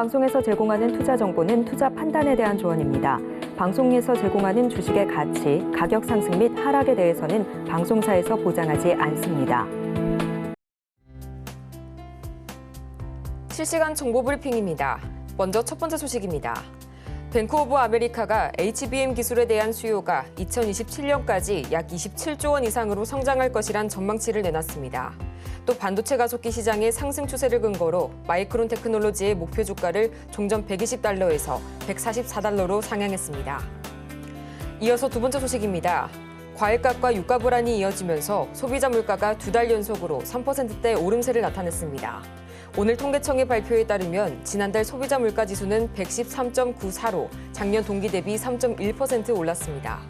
방송에서 제공하는 투자 정보는 투자 판단에 대한 조언입니다. 방송에서 제공하는 주식의 가치, 가격 상승 및 하락에 대해서는 방송사에서 보장하지 않습니다. 실시간 정보 브리핑입니다. 먼저 첫 번째 소식입니다. 뱅크 오브 아메리카가 HBM 기술에 대한 수요가 2027년까지 약 27조 원 이상으로 성장할 것이란 전망치를 내놨습니다. 또 반도체 가속기 시장의 상승 추세를 근거로 마이크론 테크놀로지의 목표 주가를 종전 120달러에서 144달러로 상향했습니다. 이어서 두 번째 소식입니다. 과일값과 유가 불안이 이어지면서 소비자 물가가 두 달 연속으로 3%대 오름세를 나타냈습니다. 오늘 통계청의 발표에 따르면 지난달 소비자 물가 지수는 113.94로 작년 동기 대비 3.1% 올랐습니다.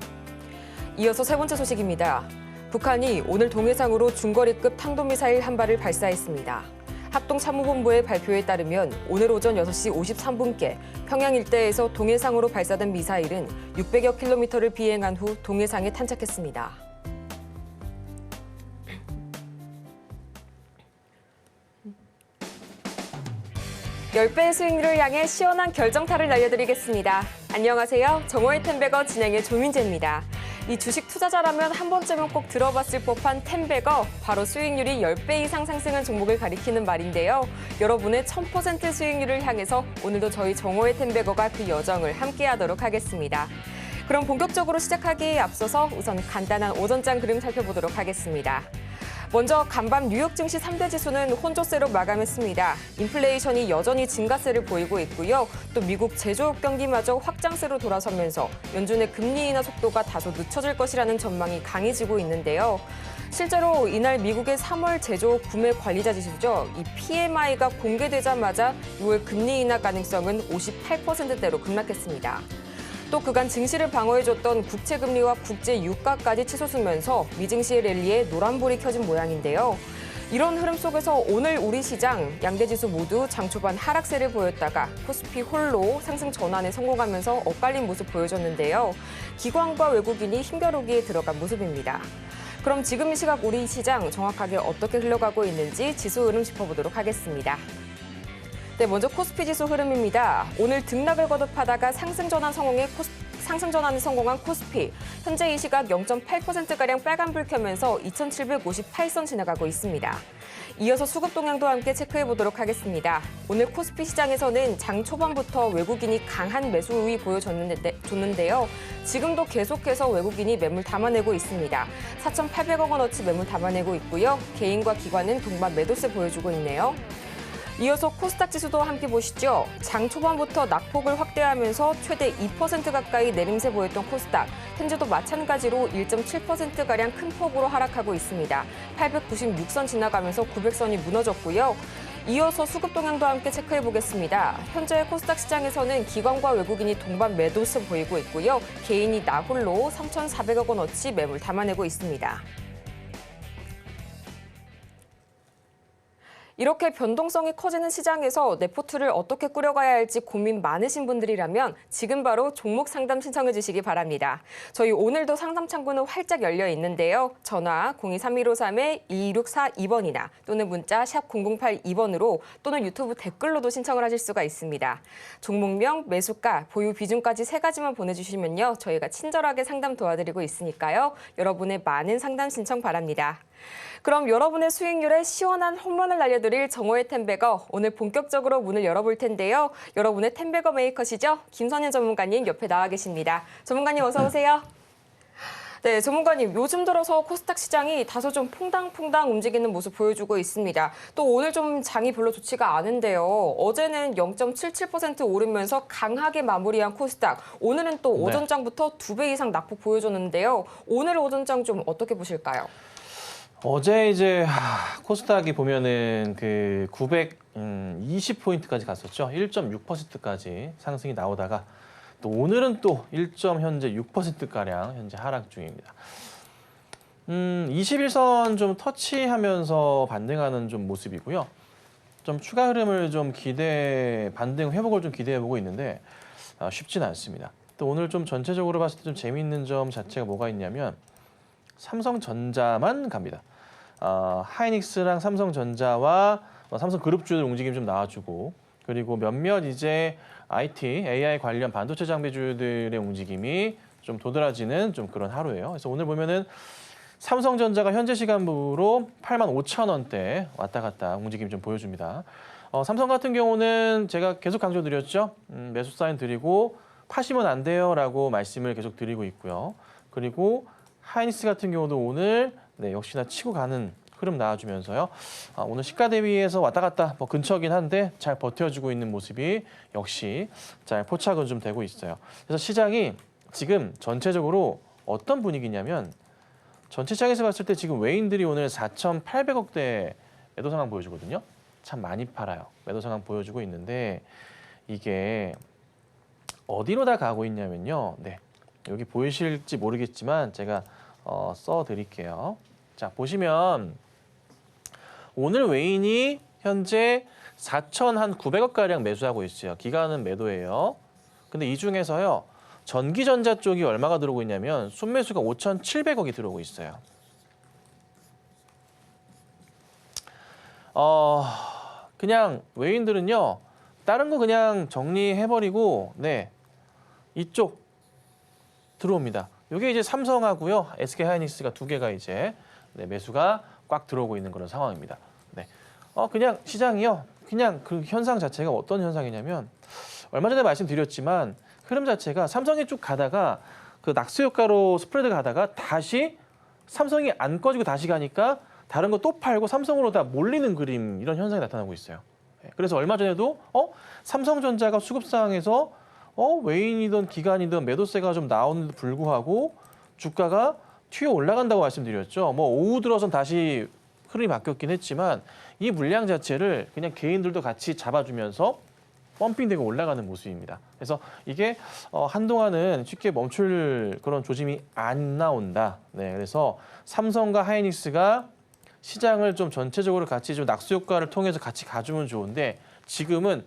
이어서 세 번째 소식입니다. 북한이 오늘 동해상으로 중거리급 탄도미사일 한 발을 발사했습니다. 합동참모본부의 발표에 따르면 오늘 오전 6시 53분께 평양 일대에서 동해상으로 발사된 미사일은 600여 킬로미터를 비행한 후 동해상에 탄착했습니다. (10배의) 수익률을 향해 시원한 결정타를 날려드리겠습니다. 안녕하세요. 정호의 텐베거 진행의 조민재입니다. 이 주식 투자자라면 한 번쯤은 꼭 들어봤을 법한 텐베거, 바로 수익률이 10배 이상 상승한 종목을 가리키는 말인데요. 여러분의 1000% 수익률을 향해서 오늘도 저희 정호의 텐베거가 그 여정을 함께하도록 하겠습니다. 그럼 본격적으로 시작하기에 앞서서 우선 간단한 오전장 그림 살펴보도록 하겠습니다. 먼저 간밤 뉴욕 증시 3대 지수는 혼조세로 마감했습니다. 인플레이션이 여전히 증가세를 보이고 있고요. 또 미국 제조업 경기마저 확장세로 돌아서면서 연준의 금리 인하 속도가 다소 늦춰질 것이라는 전망이 강해지고 있는데요. 실제로 이날 미국의 3월 제조업 구매 관리자 지수죠. 이 PMI가 공개되자마자 6월 금리 인하 가능성은 58%대로 급락했습니다. 또 그간 증시를 방어해줬던 국채금리와 국제유가까지 치솟으면서 미증시의 랠리에 노란불이 켜진 모양인데요. 이런 흐름 속에서 오늘 우리 시장 양대지수 모두 장 초반 하락세를 보였다가 코스피 홀로 상승 전환에 성공하면서 엇갈린 모습 보여줬는데요. 기관과 외국인이 힘겨루기에 들어간 모습입니다. 그럼 지금 이 시각 우리 시장 정확하게 어떻게 흘러가고 있는지 지수 흐름 짚어보도록 하겠습니다. 네, 먼저 코스피 지수 흐름입니다. 오늘 등락을 거듭하다가 상승 전환에 성공한 코스피. 현재 이 시각 0.8%가량 빨간불 켜면서 2758선 지나가고 있습니다. 이어서 수급 동향도 함께 체크해보도록 하겠습니다. 오늘 코스피 시장에서는 장 초반부터 외국인이 강한 매수 우위 보여줬는데요. 지금도 계속해서 외국인이 매물 담아내고 있습니다. 4,800억 원어치 매물 담아내고 있고요. 개인과 기관은 동반 매도세 보여주고 있네요. 이어서 코스닥 지수도 함께 보시죠. 장 초반부터 낙폭을 확대하면서 최대 2% 가까이 내림세 보였던 코스닥. 현재도 마찬가지로 1.7%가량 큰 폭으로 하락하고 있습니다. 896선 지나가면서 900선이 무너졌고요. 이어서 수급 동향도 함께 체크해보겠습니다. 현재 코스닥 시장에서는 기관과 외국인이 동반 매도세 보이고 있고요. 개인이 나홀로 3,400억 원어치 매물 담아내고 있습니다. 이렇게 변동성이 커지는 시장에서 내 포트를 어떻게 꾸려가야 할지 고민 많으신 분들이라면 지금 바로 종목 상담 신청해 주시기 바랍니다. 저희 오늘도 상담 창구는 활짝 열려 있는데요. 전화 023153-2642번이나 또는 문자 샵 0082번으로 또는 유튜브 댓글로도 신청을 하실 수가 있습니다. 종목명, 매수가, 보유 비중까지 3가지만 보내주시면요. 저희가 친절하게 상담 도와드리고 있으니까요. 여러분의 많은 상담 신청 바랍니다. 그럼 여러분의 수익률에 시원한 홈런을 날려드릴 정호의 텐베거, 오늘 본격적으로 문을 열어볼 텐데요. 여러분의 텐베거 메이커시죠? 김선현 전문가님 옆에 나와 계십니다. 전문가님 어서 오세요. 네, 전문가님, 요즘 들어서 코스닥 시장이 다소 좀 퐁당퐁당 움직이는 모습 보여주고 있습니다. 또 오늘 좀 장이 별로 좋지가 않은데요. 어제는 0.77% 오르면서 강하게 마무리한 코스닥. 오늘은 또 오전장부터 2배 이상 낙폭 보여줬는데요. 오늘 오전장 좀 어떻게 보실까요? 어제 이제 코스닥이 보면은 그 920포인트까지 갔었죠. 1.6%까지 상승이 나오다가 또 오늘은 또 1.6%가량 현재 하락 중입니다. 21선 좀 터치하면서 반등하는 좀 모습이고요. 좀 추가 흐름을 좀 반등 회복을 좀 기대해보고 있는데 쉽지는 않습니다. 또 오늘 좀 전체적으로 봤을 때 좀 재미있는 점 자체가 뭐가 있냐면 삼성전자만 갑니다. 하이닉스랑 삼성전자와 삼성그룹주들 움직임 좀 나와주고 그리고 몇몇 이제 IT, AI 관련 반도체 장비주들의 움직임이 좀 도드라지는 좀 그런 하루예요. 그래서 오늘 보면은 삼성전자가 현재 시간으로 85,000원대 왔다 갔다 움직임 좀 보여줍니다. 삼성 같은 경우는 제가 계속 강조드렸죠. 매수 사인 드리고 파시면 안 돼요라고 말씀을 계속 드리고 있고요. 그리고 하이닉스 같은 경우도 오늘 역시나 치고 가는 흐름 나와주면서요. 오늘 시가 대비해서 왔다 갔다 뭐 근처긴 한데 잘 버텨주고 있는 모습이 역시 잘 포착은 좀 되고 있어요. 그래서 시장이 지금 전체적으로 어떤 분위기냐면 전체 시장에서 봤을 때 지금 외인들이 오늘 4,800억대 매도 상황 보여주거든요. 참 많이 팔아요. 매도 상황 보여주고 있는데 이게 어디로 다 가고 있냐면요. 네, 여기 보이실지 모르겠지만 제가 써드릴게요. 자, 보시면 오늘 외인이 현재 4,900억가량 매수하고 있어요. 기간은 매도예요. 근데 이 중에서요. 전기전자 쪽이 얼마가 들어오고 있냐면 순매수가 5,700억이 들어오고 있어요. 그냥 외인들은요. 다른 거 그냥 정리해버리고 이쪽 들어옵니다. 이게 이제 삼성하고요. SK 하이닉스가 두 개가 이제 매수가 꽉 들어오고 있는 그런 상황입니다. 그냥 시장이요. 그냥 그 현상 자체가 어떤 현상이냐면 얼마 전에 말씀드렸지만 흐름 자체가 삼성이 쭉 가다가 그 낙수 효과로 스프레드 가다가 다시 삼성이 안 꺼지고 다시 가니까 다른 거 또 팔고 삼성으로 다 몰리는 그림 이런 현상이 나타나고 있어요. 그래서 얼마 전에도 삼성전자가 수급 상황에서 외인이든 기관이든 매도세가 좀 나오는데도 불구하고 주가가 튀어 올라간다고 말씀드렸죠. 뭐 오후 들어선 다시 흐름이 바뀌었긴 했지만 이 물량 자체를 그냥 개인들도 같이 잡아주면서 펌핑되고 올라가는 모습입니다. 그래서 이게 한동안은 쉽게 멈출 그런 조짐이 안 나온다. 그래서 삼성과 하이닉스가 시장을 좀 전체적으로 같이 좀 낙수 효과를 통해서 같이 가주면 좋은데 지금은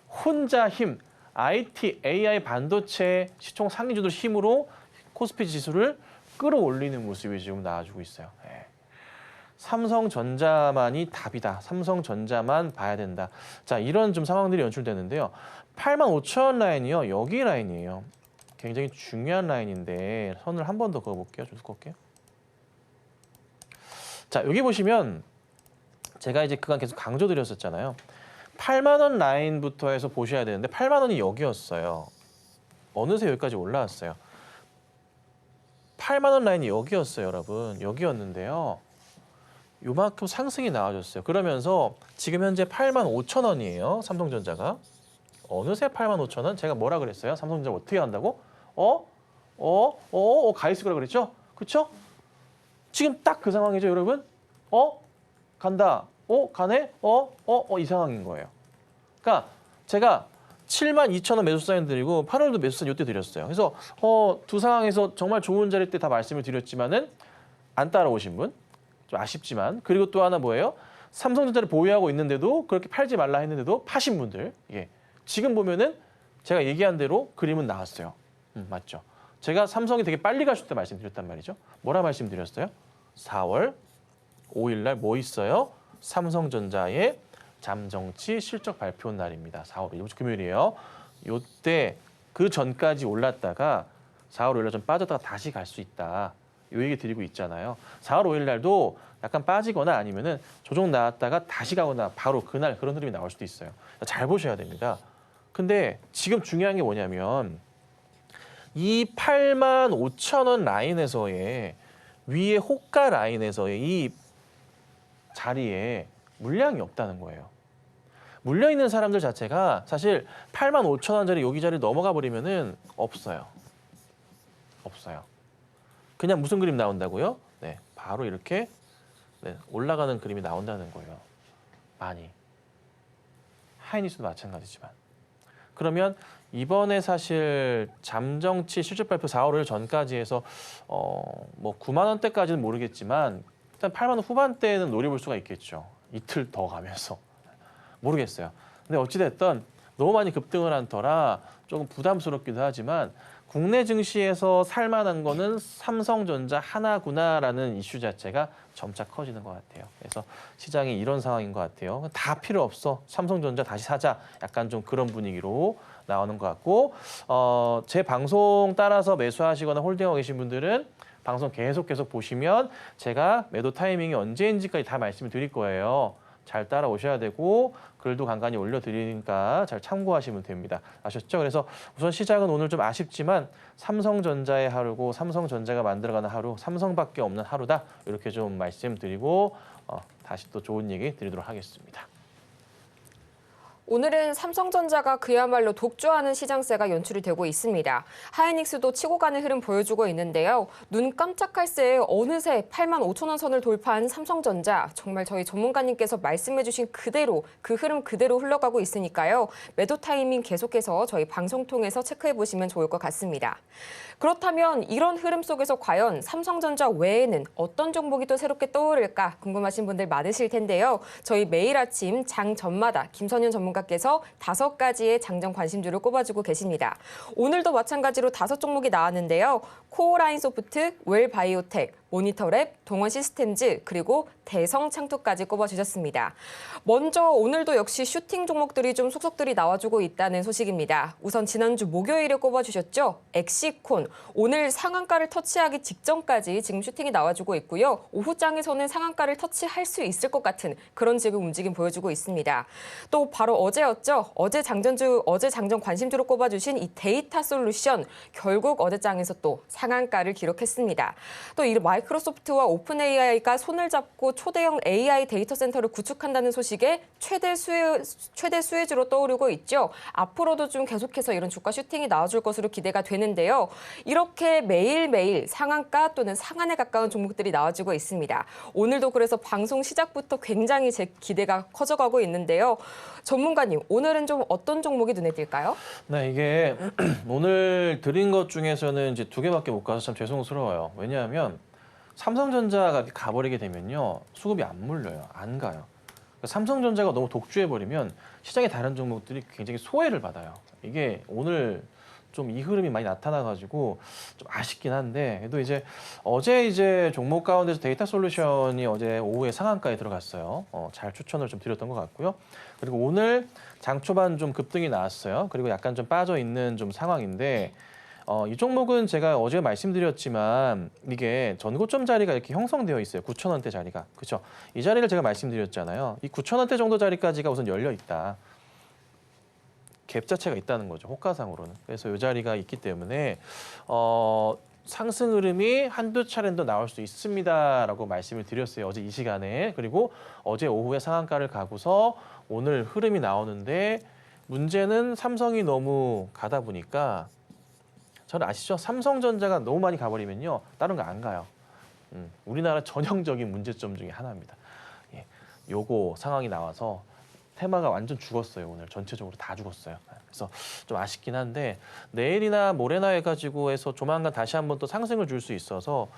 혼자 힘, IT, AI 반도체 시총 상위주들 힘으로 코스피 지수를 끌어올리는 모습이 지금 나와주고 있어요. 삼성전자만이 답이다. 삼성전자만 봐야 된다. 자, 이런 좀 상황들이 연출되는데요. 85,000원 라인이요. 여기 라인이에요. 굉장히 중요한 라인인데 선을 한 번 더 그어볼게요. 좀 두껍게. 자, 여기 보시면 제가 이제 그간 계속 강조드렸었잖아요. 8만 원 라인부터 해서 보셔야 되는데 8만 원이 여기였어요. 어느새 여기까지 올라왔어요. 8만 원 라인이 여기였어요, 여러분. 여기였는데요. 요만큼 상승이 나와줬어요. 그러면서 지금 현재 85,000원이에요. 삼성전자가. 어느새 85,000원? 제가 뭐라 그랬어요? 삼성전자 어떻게 한다고? 가 있을 거라 그랬죠? 그렇죠? 지금 딱 그 상황이죠, 여러분? 간다. 가네? 이 상황인 거예요. 그러니까 제가 72,000원 매수 사인 드리고 8월도 매수 사인 이때 드렸어요. 그래서 두 상황에서 정말 좋은 자리 때 다 말씀을 드렸지만은 안 따라오신 분? 좀 아쉽지만 그리고 또 하나 뭐예요? 삼성전자를 보유하고 있는데도 그렇게 팔지 말라 했는데도 파신 분들. 지금 보면은 제가 얘기한 대로 그림은 나왔어요. 맞죠? 제가 삼성이 되게 빨리 가실 때 말씀드렸단 말이죠. 뭐라 말씀드렸어요? 4월 5일 날 뭐 있어요? 삼성전자의 잠정치 실적 발표 날입니다. 4월 5일 금요일이에요. 요때 그 전까지 올랐다가 4월 5일 날 좀 빠졌다가 다시 갈 수 있다. 요 얘기 드리고 있잖아요. 4월 5일 날도 약간 빠지거나 아니면은 조정 나왔다가 다시 가거나 바로 그날 그런 흐름이 나올 수도 있어요. 잘 보셔야 됩니다. 근데 지금 중요한 게 뭐냐면 이 85,000원 라인에서의 위에 호가 라인에서의 이 자리에 물량이 없다는 거예요. 물려 있는 사람들 자체가 사실 85,000원짜리 여기 자리 넘어가 버리면은 없어요. 그냥 무슨 그림 나온다고요? 바로 이렇게 올라가는 그림이 나온다는 거예요. 많이. 하이닉스도 마찬가지지만. 그러면 이번에 사실 잠정치 실적 발표 4월 5일 전까지 해서 뭐 9만 원대까지는 모르겠지만 일단 8만 원 후반대는 노려볼 수가 있겠죠. 이틀 더 가면서. 모르겠어요. 근데 어찌됐든 너무 많이 급등을 한 터라 조금 부담스럽기도 하지만 국내 증시에서 살만한 거는 삼성전자 하나구나라는 이슈 자체가 점차 커지는 것 같아요. 그래서 시장이 이런 상황인 것 같아요. 다 필요 없어. 삼성전자 다시 사자. 약간 좀 그런 분위기로 나오는 것 같고 제 방송 따라서 매수하시거나 홀딩하고 계신 분들은 방송 계속 보시면 제가 매도 타이밍이 언제인지까지 다 말씀을 드릴 거예요. 잘 따라오셔야 되고 글도 간간히 올려드리니까 잘 참고하시면 됩니다. 아셨죠? 그래서 우선 시장은 오늘 좀 아쉽지만 삼성전자의 하루고 삼성전자가 만들어가는 하루, 삼성밖에 없는 하루다. 이렇게 좀 말씀드리고 다시 또 좋은 얘기 드리도록 하겠습니다. 오늘은 삼성전자가 그야말로 독주하는 시장세가 연출이 되고 있습니다. 하이닉스도 치고 가는 흐름 보여주고 있는데요. 눈 깜짝할 새에 어느새 85,000원 선을 돌파한 삼성전자. 정말 저희 전문가님께서 말씀해 주신 그대로 그 흐름 그대로 흘러가고 있으니까요. 매도 타이밍 계속해서 저희 방송 통해서 체크해 보시면 좋을 것 같습니다. 그렇다면 이런 흐름 속에서 과연 삼성전자 외에는 어떤 종목이 또 새롭게 떠오를까 궁금하신 분들 많으실 텐데요. 저희 매일 아침 장 전마다 김선윤 전문가께서 5가지의 장정 관심주를 꼽아주고 계십니다. 오늘도 마찬가지로 5종목이 나왔는데요. 코어라인소프트, 웰바이오텍, 모니터랩, 동원시스템즈, 그리고 대성창투까지 꼽아주셨습니다. 먼저 오늘도 역시 슈팅 종목들이 좀 속속들이 나와주고 있다는 소식입니다. 우선 지난주 목요일에 꼽아주셨죠. 엑시콘, 오늘 상한가를 터치하기 직전까지 지금 슈팅이 나와주고 있고요. 오후장에서는 상한가를 터치할 수 있을 것 같은 그런 지금 움직임 보여주고 있습니다. 또 바로 어제였죠. 어제 장전 관심주로 꼽아주신 이 데이터 솔루션, 결국 어제장에서 또 상한가를 기록했습니다. 또 이 마이크로소프트와 오픈 AI가 손을 잡고 초대형 AI 데이터 센터를 구축한다는 소식에 최대 수혜주로 떠오르고 있죠. 앞으로도 좀 계속해서 이런 주가 슈팅이 나와줄 것으로 기대가 되는데요. 이렇게 매일매일 상한가 또는 상한에 가까운 종목들이 나와주고 있습니다. 오늘도 그래서 방송 시작부터 굉장히 제 기대가 커져가고 있는데요. 전문가님, 오늘은 좀 어떤 종목이 눈에 띌까요? 네, 이게 오늘 드린 것 중에서는 이제 2개밖에 못 가서 참 죄송스러워요. 왜냐하면 삼성전자가 가버리게 되면요. 수급이 안 몰려요. 안 가요. 그러니까 삼성전자가 너무 독주해버리면 시장의 다른 종목들이 굉장히 소외를 받아요. 이게 오늘 좀 이 흐름이 많이 나타나가지고 좀 아쉽긴 한데 그래도 어제 종목 가운데서 데이터 솔루션이 어제 오후에 상한가에 들어갔어요. 잘 추천을 좀 드렸던 것 같고요. 그리고 오늘 장 초반 좀 급등이 나왔어요. 그리고 약간 좀 빠져 있는 좀 상황인데 이 종목은 제가 어제 말씀드렸지만 이게 전고점 자리가 이렇게 형성되어 있어요. 9,000원대 자리가. 그렇죠? 이 자리를 제가 말씀드렸잖아요. 이 9,000원대 정도 자리까지가 우선 열려 있다. 갭 자체가 있다는 거죠. 호가상으로는. 그래서 이 자리가 있기 때문에 상승 흐름이 한두 차례는 더 나올 수 있습니다라고 말씀을 드렸어요. 어제 이 시간에. 그리고 어제 오후에 상한가를 가고서 오늘 흐름이 나오는데 문제는 삼성이 너무 가다 보니까 저는 아시죠? 삼성전자가 너무 많이 가버리면요. 다른 거 안 가요. 우리나라 전형적인 문제점 중에 하나입니다. 예, 요거 상황이 나와서 테마가 완전 죽었어요. 오늘 전체적으로 다 죽었어요. 그래서 좀 아쉽긴 한데 내일이나 모레나 해가지고 해서 조만간 다시 한번 또 상승을 줄 수 있어서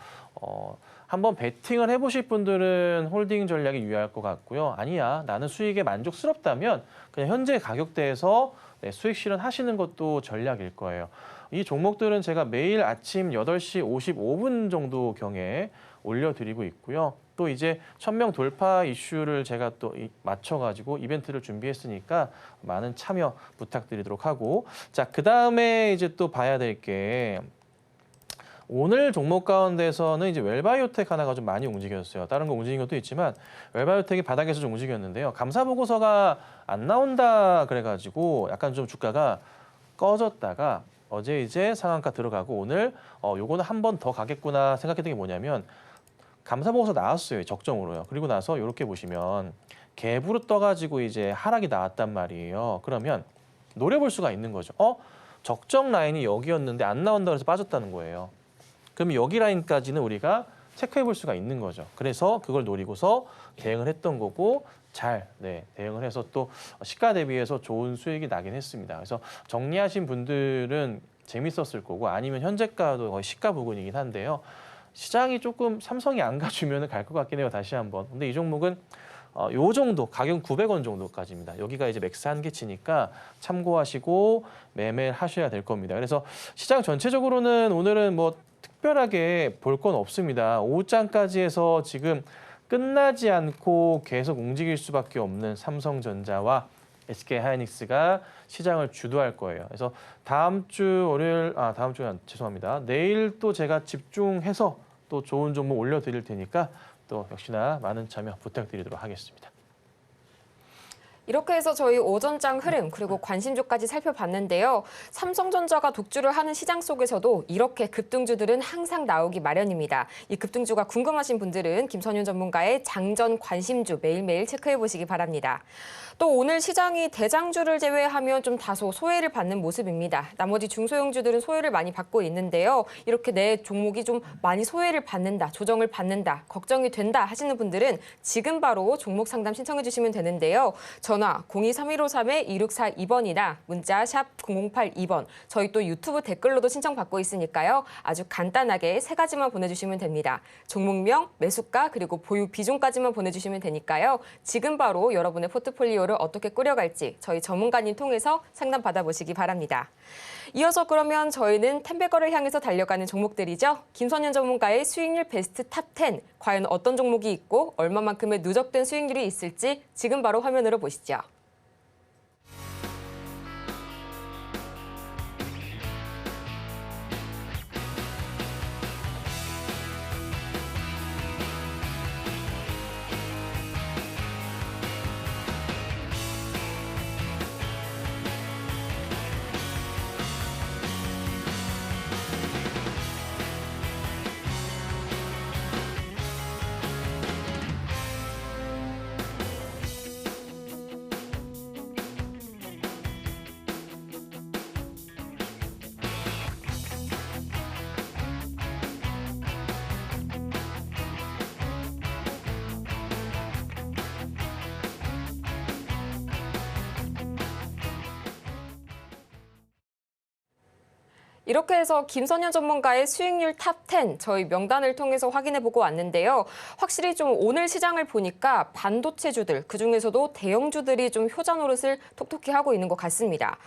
한번 베팅을 해보실 분들은 홀딩 전략이 유효할 것 같고요. 아니야, 나는 수익에 만족스럽다면 그냥 현재 가격대에서 수익 실현하시는 것도 전략일 거예요. 이 종목들은 제가 매일 아침 8시 55분 정도 경에 올려드리고 있고요. 또 이제 1000명 돌파 이슈를 제가 또 맞춰가지고 이벤트를 준비했으니까 많은 참여 부탁드리도록 하고 자, 그 다음에 이제 또 봐야 될 게 오늘 종목 가운데서는 이제 웰바이오텍 하나가 좀 많이 움직였어요. 다른 거 움직인 것도 있지만 웰바이오텍이 바닥에서 좀 움직였는데요. 감사 보고서가 안 나온다 그래가지고 약간 좀 주가가 꺼졌다가 어제 이제 상한가 들어가고 오늘 요거는 한 번 더 가겠구나 생각했던 게 뭐냐면 감사 보고서 나왔어요. 적정으로요. 그리고 나서 이렇게 보시면 갭으로 떠가지고 이제 하락이 나왔단 말이에요. 그러면 노려볼 수가 있는 거죠. 적정 라인이 여기였는데 안 나온다 그래서 빠졌다는 거예요. 그럼 여기 라인까지는 우리가 체크해 볼 수가 있는 거죠. 그래서 그걸 노리고서 대응을 했던 거고 잘 대응을 해서 또 시가 대비해서 좋은 수익이 나긴 했습니다. 그래서 정리하신 분들은 재밌었을 거고 아니면 현재가도 거의 시가 부근이긴 한데요. 시장이 조금 삼성이 안 가주면 갈 것 같긴 해요. 다시 한번. 근데 이 종목은 요 정도 가격 900원 정도까지입니다. 여기가 이제 맥스 한계치니까 참고하시고 매매를 하셔야 될 겁니다. 그래서 시장 전체적으로는 오늘은 뭐 특별하게 볼 건 없습니다. 오후장까지 해서 지금 끝나지 않고 계속 움직일 수밖에 없는 삼성전자와 SK하이닉스가 시장을 주도할 거예요. 그래서 다음 주 월요일, 다음 주는 죄송합니다. 내일 또 제가 집중해서 또 좋은 종목 올려드릴 테니까 또 역시나 많은 참여 부탁드리도록 하겠습니다. 이렇게 해서 저희 오전장 흐름 그리고 관심주까지 살펴봤는데요. 삼성전자가 독주를 하는 시장 속에서도 이렇게 급등주들은 항상 나오기 마련입니다. 이 급등주가 궁금하신 분들은 김선윤 전문가의 장전 관심주 매일매일 체크해 보시기 바랍니다. 또 오늘 시장이 대장주를 제외하면 좀 다소 소외를 받는 모습입니다. 나머지 중소형주들은 소외를 많이 받고 있는데요. 이렇게 내 종목이 좀 많이 소외를 받는다, 조정을 받는다, 걱정이 된다 하시는 분들은 지금 바로 종목 상담 신청해 주시면 되는데요. 전화 02-3153-2642번이나 문자 샵 0082번, 저희 또 유튜브 댓글로도 신청받고 있으니까요. 아주 간단하게 3가지만 보내주시면 됩니다. 종목명, 매수가, 그리고 보유 비중까지만 보내주시면 되니까요. 지금 바로 여러분의 포트폴리오를 어떻게 꾸려갈지 저희 전문가님 통해서 상담 받아보시기 바랍니다. 이어서 그러면 저희는 텐베거를 향해서 달려가는 종목들이죠. 김선현 전문가의 수익률 베스트 탑10, 과연 어떤 종목이 있고 얼마만큼의 누적된 수익률이 있을지 지금 바로 화면으로 보시죠. 이렇게 해서 김선현 전문가의 수익률 탑10 저희 명단을 통해서 확인해보고 왔는데요. 확실히 좀 오늘 시장을 보니까 반도체주들, 그중에서도 대형주들이 좀 효자 노릇을 톡톡히 하고 있는 것 같습니다.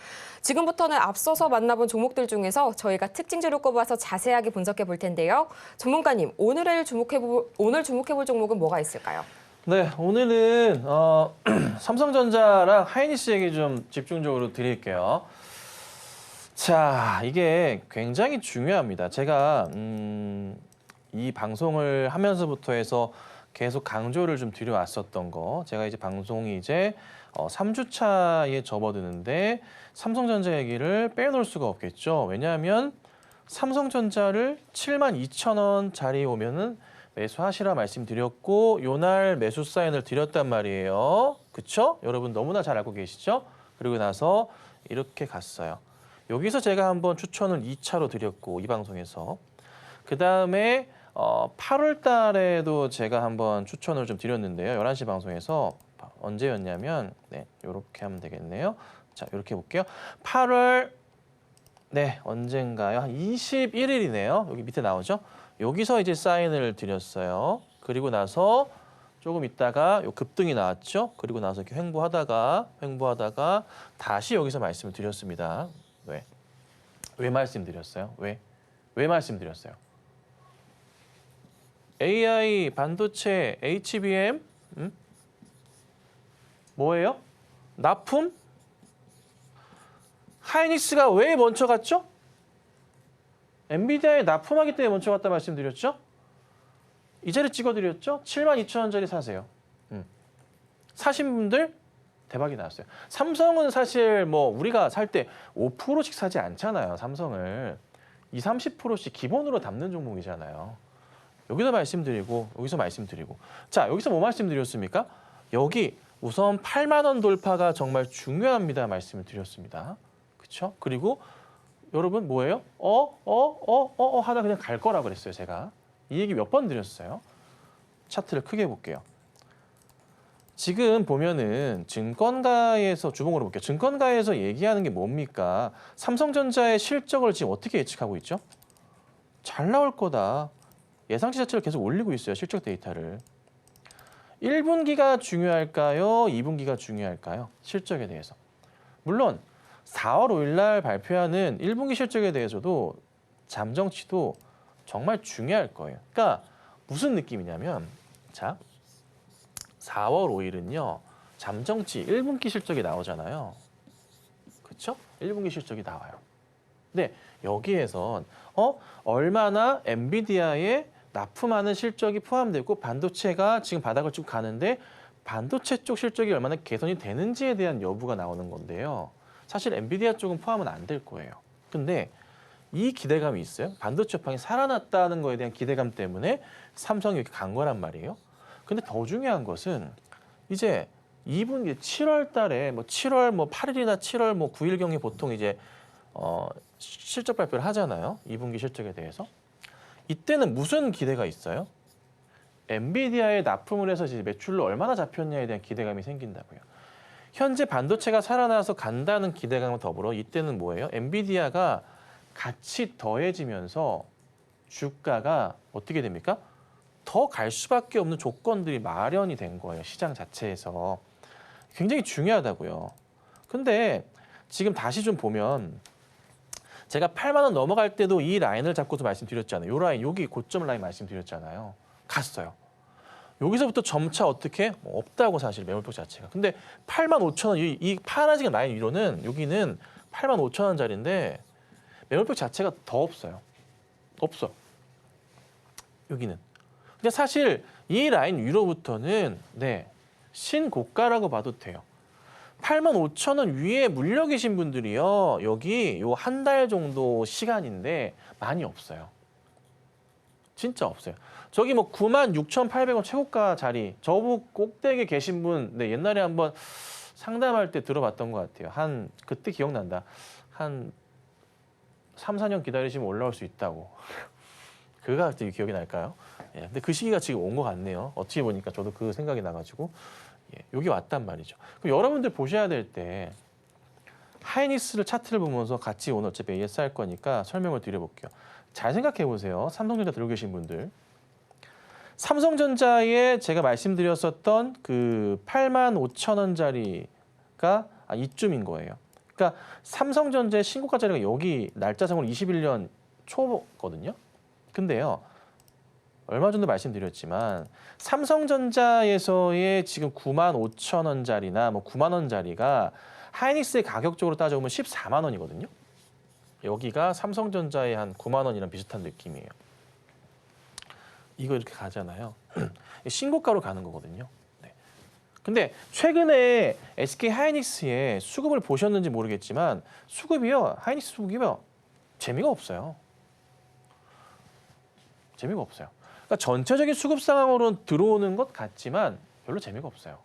지금부터는 앞서서 만나본 종목들 중에서 저희가 특징주를 꼽아서 자세하게 분석해 볼 텐데요. 전문가님, 오늘 주목해볼 종목은 뭐가 있을까요? 네, 오늘은 삼성전자랑 하이닉스 얘기 좀 집중적으로 드릴게요. 자, 이게 굉장히 중요합니다. 제가 이 방송을 하면서부터 해서 계속 강조를 좀 드려왔었던 거. 제가 이제 방송이 이제 3주차에 접어드는데 삼성전자 얘기를 빼놓을 수가 없겠죠. 왜냐하면 삼성전자를 72,000원짜리 오면은 매수하시라 말씀드렸고 요날 매수 사인을 드렸단 말이에요. 그쵸? 여러분 너무나 잘 알고 계시죠? 그리고 나서 이렇게 갔어요. 여기서 제가 한번 추천을 2차로 드렸고 이 방송에서 그다음에 8월 달에도 제가 한번 추천을 좀 드렸는데요. 11시 방송에서 언제였냐면 네, 요렇게 하면 되겠네요. 자, 이렇게 볼게요. 8월 네, 언젠가요? 한 21일이네요. 여기 밑에 나오죠? 여기서 이제 사인을 드렸어요. 그리고 나서 조금 있다가 요 급등이 나왔죠? 그리고 나서 이렇게 횡보하다가 다시 여기서 말씀을 드렸습니다. 왜 말씀드렸어요? 왜 말씀드렸어요? AI, 반도체, HBM, 뭐예요? 납품? 하이닉스가 왜 먼저 갔죠? 엔비디아에 납품하기 때문에 먼저 갔다 말씀드렸죠? 이 자리 찍어드렸죠? 72,000원짜리 사세요. 사신 분들 대박이 나왔어요. 삼성은 사실 뭐 우리가 살 때 5%씩 사지 않잖아요. 삼성을 20-30%씩 기본으로 담는 종목이잖아요. 여기서 말씀드리고 자, 여기서 뭐 말씀드렸습니까? 여기 우선 8만 원 돌파가 정말 중요합니다 말씀을 드렸습니다. 그렇죠? 그리고 여러분 뭐예요? 하다 그냥 갈 거라 그랬어요. 제가 이 얘기 몇 번 드렸어요. 차트를 크게 볼게요. 지금 보면은 증권가에서 주봉으로 볼게요. 증권가에서 얘기하는 게 뭡니까? 삼성전자의 실적을 지금 어떻게 예측하고 있죠? 잘 나올 거다. 예상치 자체를 계속 올리고 있어요. 실적 데이터를. 1분기가 중요할까요? 2분기가 중요할까요? 실적에 대해서. 물론 4월 5일 날 발표하는 1분기 실적에 대해서도 잠정치도 정말 중요할 거예요. 그러니까 무슨 느낌이냐면 자, 4월 5일은요. 잠정치 1분기 실적이 나오잖아요. 그렇죠? 1분기 실적이 나와요. 근데 여기에선 얼마나 엔비디아에 납품하는 실적이 포함되고 반도체가 지금 바닥을 쭉 가는데 반도체 쪽 실적이 얼마나 개선이 되는지에 대한 여부가 나오는 건데요. 사실 엔비디아 쪽은 포함은 안 될 거예요. 근데 이 기대감이 있어요. 반도체 업황이 살아났다는 거에 대한 기대감 때문에 삼성이 이렇게 간 거란 말이에요. 근데 더 중요한 것은 이제 2분기 7월 달에 7월 8일이나 7월 9일경에 보통 이제 실적 발표를 하잖아요. 2분기 실적에 대해서. 이때는 무슨 기대가 있어요? 엔비디아에 납품을 해서 이제 매출로 얼마나 잡혔냐에 대한 기대감이 생긴다고요. 현재 반도체가 살아나서 간다는 기대감과 더불어 이때는 뭐예요? 엔비디아가 같이 더해지면서 주가가 어떻게 됩니까? 더 갈 수밖에 없는 조건들이 마련이 된 거예요. 시장 자체에서. 굉장히 중요하다고요. 근데 지금 다시 좀 보면 제가 8만 원 넘어갈 때도 이 라인을 잡고서 말씀드렸잖아요. 이 라인, 여기 고점 라인 말씀드렸잖아요. 갔어요. 여기서부터 점차 어떻게? 없다고 사실 매물폭 자체가. 근데 8만 5천 원, 이 파란색 라인 위로는 여기는 8만 5천 원짜리인데 매물폭 자체가 더 없어요. 없어. 여기는. 근데 사실 이 라인 위로부터는 신고가라고 봐도 돼요. 8만 5천 원 위에 물려 계신 분들이요. 여기 요 한 달 정도 시간인데 많이 없어요. 진짜 없어요. 저기 96,800원 최고가 자리 저부 꼭대기에 계신 분 옛날에 한번 상담할 때 들어봤던 것 같아요. 그때 기억난다. 한 3, 4년 기다리시면 올라올 수 있다고. 그가 갑자기 기억이 날까요? 예, 근데 그 시기가 지금 온 것 같네요. 어찌 보니까 저도 그 생각이 나가지고 여기 왔단 말이죠. 그럼 여러분들 보셔야 될 때 하이닉스를 차트를 보면서 같이 오늘 어차피 AS 할 거니까 설명을 드려볼게요. 잘 생각해 보세요. 삼성전자 들고 계신 분들. 삼성전자에 제가 말씀드렸었던 그 8만 5천 원짜리가 이쯤인 거예요. 그러니까 삼성전자의 신고가 자리가 여기 날짜상으로 21년 초거든요. 근데요. 얼마 전도 말씀드렸지만 삼성전자에서의 지금 9만 5천 원짜리나 9만 원짜리가 하이닉스의 가격적으로 따져보면 14만 원이거든요. 여기가 삼성전자의 한 9만 원이랑 비슷한 느낌이에요. 이거 이렇게 가잖아요. 신고가로 가는 거거든요. 네. 근데 최근에 SK 하이닉스의 수급을 보셨는지 모르겠지만 수급이요. 하이닉스 수급이요. 재미가 없어요. 재미가 없어요. 그러니까 전체적인 수급 상황으로는 들어오는 것 같지만 별로 재미가 없어요.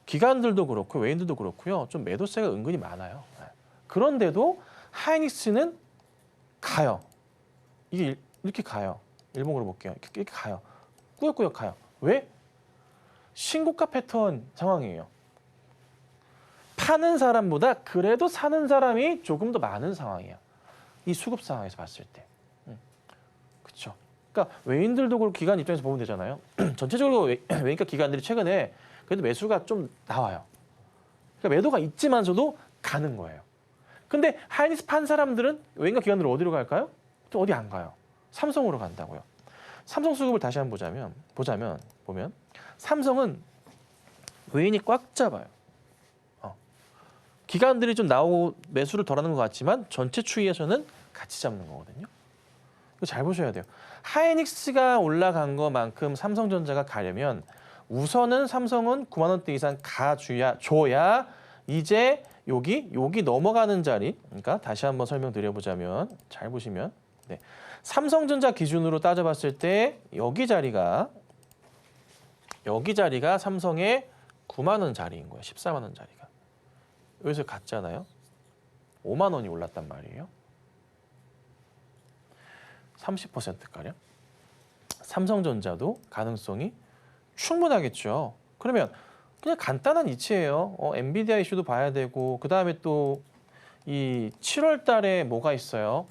기관들도 그렇고 외인들도 그렇고요. 좀 매도세가 은근히 많아요. 그런데도 하이닉스는 가요. 이게 이렇게 가요. 일봉으로 볼게요. 이렇게 가요. 꾸역꾸역 가요. 왜? 신고가 패턴 상황이에요. 파는 사람보다 그래도 사는 사람이 조금 더 많은 상황이에요. 이 수급 상황에서 봤을 때. 그렇죠. 그러니까 외인들도 그렇고 기관 입장에서 보면 되잖아요. 전체적으로 외인가 기관들이 최근에 그래도 매수가 좀 나와요. 그러니까 매도가 있지만서도 가는 거예요. 근데 하이닉스 판 사람들은 외인가 기관들 어디로 갈까요? 또 어디 안 가요. 삼성으로 간다고요. 삼성 수급을 다시 한번 보면 삼성은 외인이 꽉 잡아요. 기관들이 좀 나오고 매수를 덜하는 것 같지만 전체 추이에서는 같이 잡는 거거든요. 이거 잘 보셔야 돼요. 하이닉스가 올라간 것만큼 삼성전자가 가려면 우선은 삼성은 9만 원대 이상 줘야 이제 여기 넘어가는 자리. 그러니까 다시 한번 설명드려보자면 잘 보시면 삼성전자 기준으로 따져봤을 때 여기 자리가 삼성의 9만 원 자리인 거예요. 14만 원 자리가. 여기서 갔잖아요. 5만 원이 올랐단 말이에요. 30%가량. 삼성전자도 가능성이 충분하겠죠. 그러면 그냥 간단한 이치예요. 엔비디아 이슈도 봐야 되고 그다음에 또 이 7월 달에 뭐가 있어요?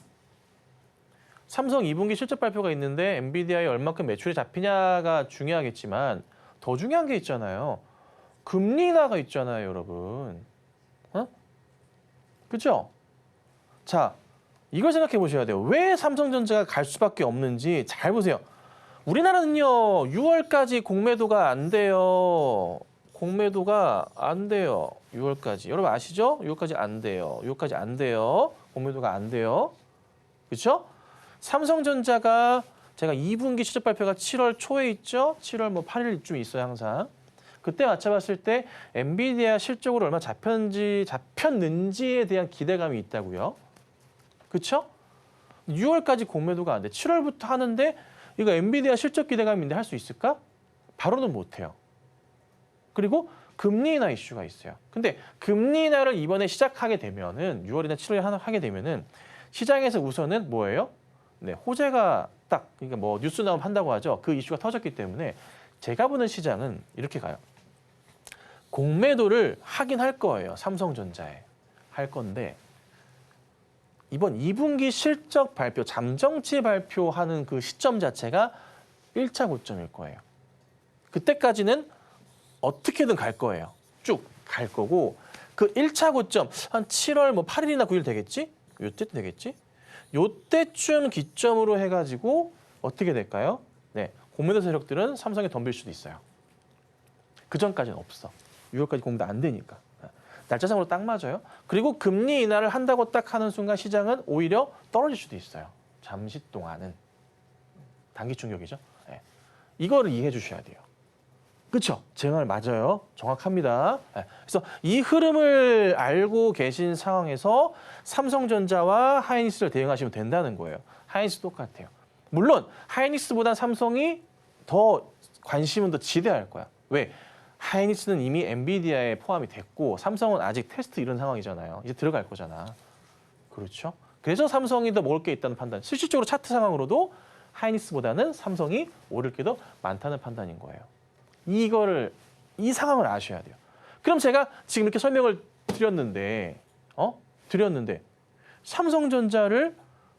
삼성 2분기 실적 발표가 있는데 엔비디아에 얼마큼 매출이 잡히냐가 중요하겠지만 더 중요한 게 있잖아요. 금리 인하가 있잖아요, 여러분. 그죠? 자, 이걸 생각해 보셔야 돼요. 왜 삼성전자가 갈 수밖에 없는지 잘 보세요. 우리나라는요, 6월까지 공매도가 안 돼요. 공매도가 안 돼요. 6월까지. 여러분 아시죠? 6월까지 안 돼요. 6월까지 안 돼요. 공매도가 안 돼요. 그렇죠? 삼성전자가 제가 2분기 실적 발표가 7월 초에 있죠? 7월 뭐 8일쯤 있어요, 항상. 그때 맞춰봤을 때 엔비디아 실적으로 얼마 잡혔는지에 대한 기대감이 있다고요. 그렇죠? 6월까지 공매도가 안 돼. 7월부터 하는데 이거 엔비디아 실적 기대감인데 할 수 있을까? 바로는 못해요. 그리고 금리 인하 이슈가 있어요. 근데 금리 인하를 이번에 시작하게 되면은 6월이나 7월에 하게 되면은 시장에서 우선은 뭐예요? 네, 호재가 딱 그러니까 뭐 뉴스 나오면 한다고 하죠. 그 이슈가 터졌기 때문에 제가 보는 시장은 이렇게 가요. 공매도를 하긴 할 거예요. 삼성전자에 할 건데 이번 2분기 실적 발표, 잠정치 발표하는 그 시점 자체가 1차 고점일 거예요. 그때까지는 어떻게든 갈 거예요. 쭉 갈 거고 그 1차 고점 한 7월 뭐 8일이나 9일 되겠지? 요때 되겠지? 요때쯤 기점으로 해가지고 어떻게 될까요? 네, 공매도 세력들은 삼성에 덤빌 수도 있어요. 그 전까지는 없어. 6월까지 공매도 안 되니까. 날짜상으로 딱 맞아요. 그리고 금리 인하를 한다고 딱 하는 순간 시장은 오히려 떨어질 수도 있어요. 잠시 동안은. 단기 충격이죠. 네. 이거를 이해해 주셔야 돼요. 그렇죠? 제 말 맞아요. 정확합니다. 네. 그래서 이 흐름을 알고 계신 상황에서 삼성전자와 하이닉스를 대응하시면 된다는 거예요. 하이닉스 똑같아요. 물론 하이닉스보다 삼성이 더 관심은 더 지대할 거야. 왜? 하이닉스는 이미 엔비디아에 포함이 됐고 삼성은 아직 테스트 이런 상황이잖아요. 이제 들어갈 거잖아. 그렇죠? 그래서 삼성이 더 먹을 게 있다는 판단. 실질적으로 차트 상황으로도 하이닉스보다는 삼성이 오를 게 더 많다는 판단인 거예요. 이 상황을 아셔야 돼요. 그럼 제가 지금 이렇게 설명을 드렸는데 삼성전자를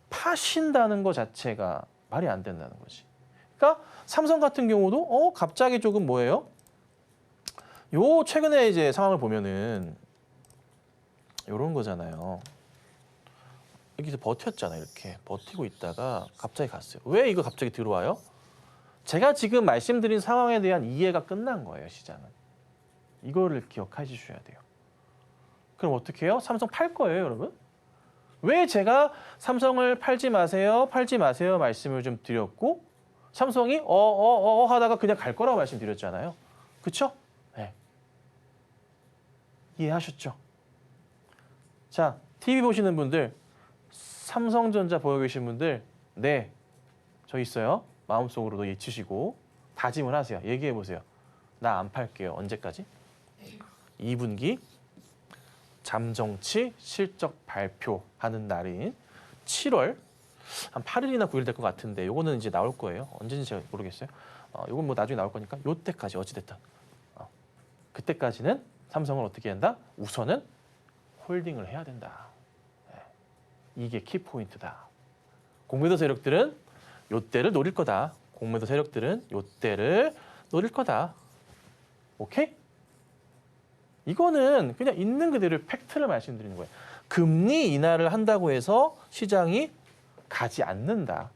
파신다는 것 자체가 말이 안 된다는 거지. 그러니까 삼성 같은 경우도 갑자기 조금 뭐예요? 요 최근에 이제 상황을 보면은 요런 거잖아요. 여기서 버텼잖아요. 이렇게 버티고 있다가 갑자기 갔어요. 왜 이거 갑자기 들어와요? 제가 지금 말씀드린 상황에 대한 이해가 끝난 거예요, 시장은. 이거를 기억해 주셔야 돼요. 그럼 어떻게 해요? 삼성 팔 거예요, 여러분? 왜 제가 삼성을 팔지 마세요 말씀을 좀 드렸고 삼성이 하다가 그냥 갈 거라고 말씀드렸잖아요. 그렇죠? 네. 이해하셨죠? 자, TV 보시는 분들, 삼성전자 보고 계신 분들, 네, 저 있어요. 마음속으로도 예치시고 다짐을 하세요. 얘기해 보세요. 나 안 팔게요. 언제까지? 2분기 잠정치 실적 발표하는 날인 7월 한 8일이나 9일 될 것 같은데 요거는 이제 나올 거예요. 언제인지 제가 모르겠어요. 요건 뭐 나중에 나올 거니까 요때까지 어찌됐든 그때까지는 삼성을 어떻게 한다? 우선은 홀딩을 해야 된다. 이게 키포인트다. 공매도 세력들은 요때를 노릴 거다. 공매도 세력들은 요때를 노릴 거다. 오케이? 이거는 그냥 있는 그대로 팩트를 말씀드리는 거예요. 금리 인하를 한다고 해서 시장이 가지 않는다.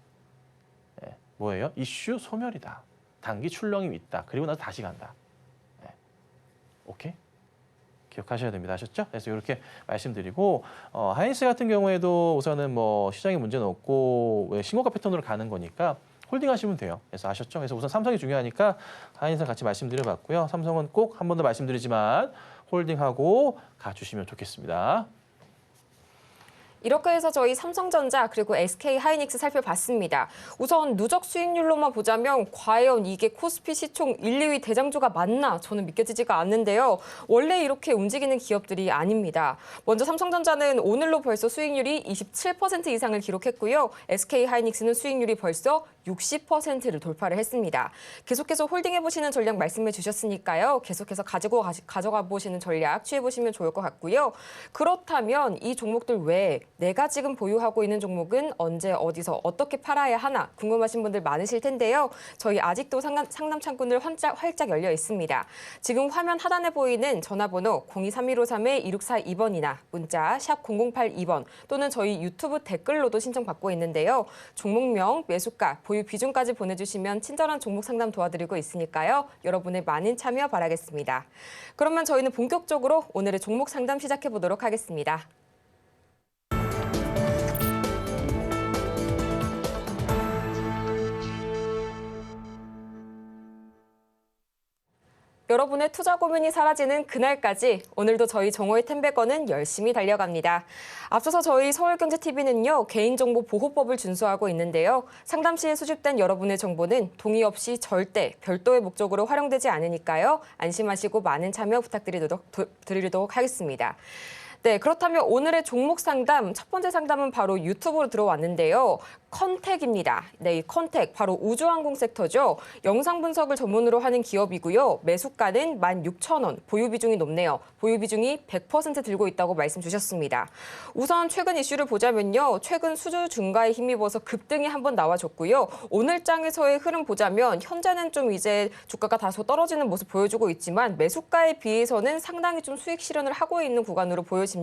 뭐예요? 이슈 소멸이다. 단기 출렁임이 있다. 그리고 나서 다시 간다. 오케이? 기억하셔야 됩니다. 아셨죠? 그래서 이렇게 말씀드리고 하이닉스 같은 경우에도 우선은 뭐 시장에 문제는 없고 왜 신고가 패턴으로 가는 거니까 홀딩하시면 돼요. 그래서 아셨죠? 그래서 우선 삼성이 중요하니까 하이닉스 같이 말씀드려봤고요. 삼성은 꼭 한 번 더 말씀드리지만 홀딩하고 가주시면 좋겠습니다. 이렇게 해서 저희 삼성전자 그리고 SK 하이닉스 살펴봤습니다. 우선 누적 수익률로만 보자면 과연 이게 코스피 시총 1, 2위 대장주가 맞나 저는 믿겨지지가 않는데요. 원래 이렇게 움직이는 기업들이 아닙니다. 먼저 삼성전자는 오늘로 벌써 수익률이 27% 이상을 기록했고요. SK 하이닉스는 수익률이 벌써 60%를 돌파를 했습니다. 계속해서 홀딩해 보시는 전략 말씀해 주셨으니까요. 계속해서 가져가 보시는 전략 취해 보시면 좋을 것 같고요. 그렇다면 이 종목들 외에 내가 지금 보유하고 있는 종목은 언제 어디서 어떻게 팔아야 하나 궁금하신 분들 많으실 텐데요. 저희 아직도 상담 창구늘 활짝 열려 있습니다. 지금 화면 하단에 보이는 전화번호 023153-2642번이나 문자 샵 0082번 또는 저희 유튜브 댓글로도 신청받고 있는데요. 종목명, 매수가, 보유 비중까지 보내주시면 친절한 종목 상담 도와드리고 있으니까요. 여러분의 많은 참여 바라겠습니다. 그러면 저희는 본격적으로 오늘의 종목 상담 시작해 보도록 하겠습니다. 여러분의 투자 고민이 사라지는 그날까지 오늘도 저희 정오의 템베거는 열심히 달려갑니다. 앞서서 저희 서울경제TV는요. 개인정보보호법을 준수하고 있는데요. 상담 시에 수집된 여러분의 정보는 동의 없이 절대 별도의 목적으로 활용되지 않으니까요. 안심하시고 많은 참여 부탁드리도록 하겠습니다. 네, 그렇다면 오늘의 종목 상담, 첫 번째 상담은 바로 유튜브로 들어왔는데요. 컨택입니다. 네, 이 컨택, 바로 우주항공 섹터죠. 영상 분석을 전문으로 하는 기업이고요. 매수가는 16,000원, 보유 비중이 높네요. 보유 비중이 100% 들고 있다고 말씀 주셨습니다. 우선 최근 이슈를 보자면요. 최근 수주 증가에 힘입어서 급등이 한번 나와줬고요. 오늘 장에서의 흐름 보자면 현재는 좀 이제 주가가 다소 떨어지는 모습 보여주고 있지만 매수가에 비해서는 상당히 좀 수익 실현을 하고 있는 구간으로 보여집니다.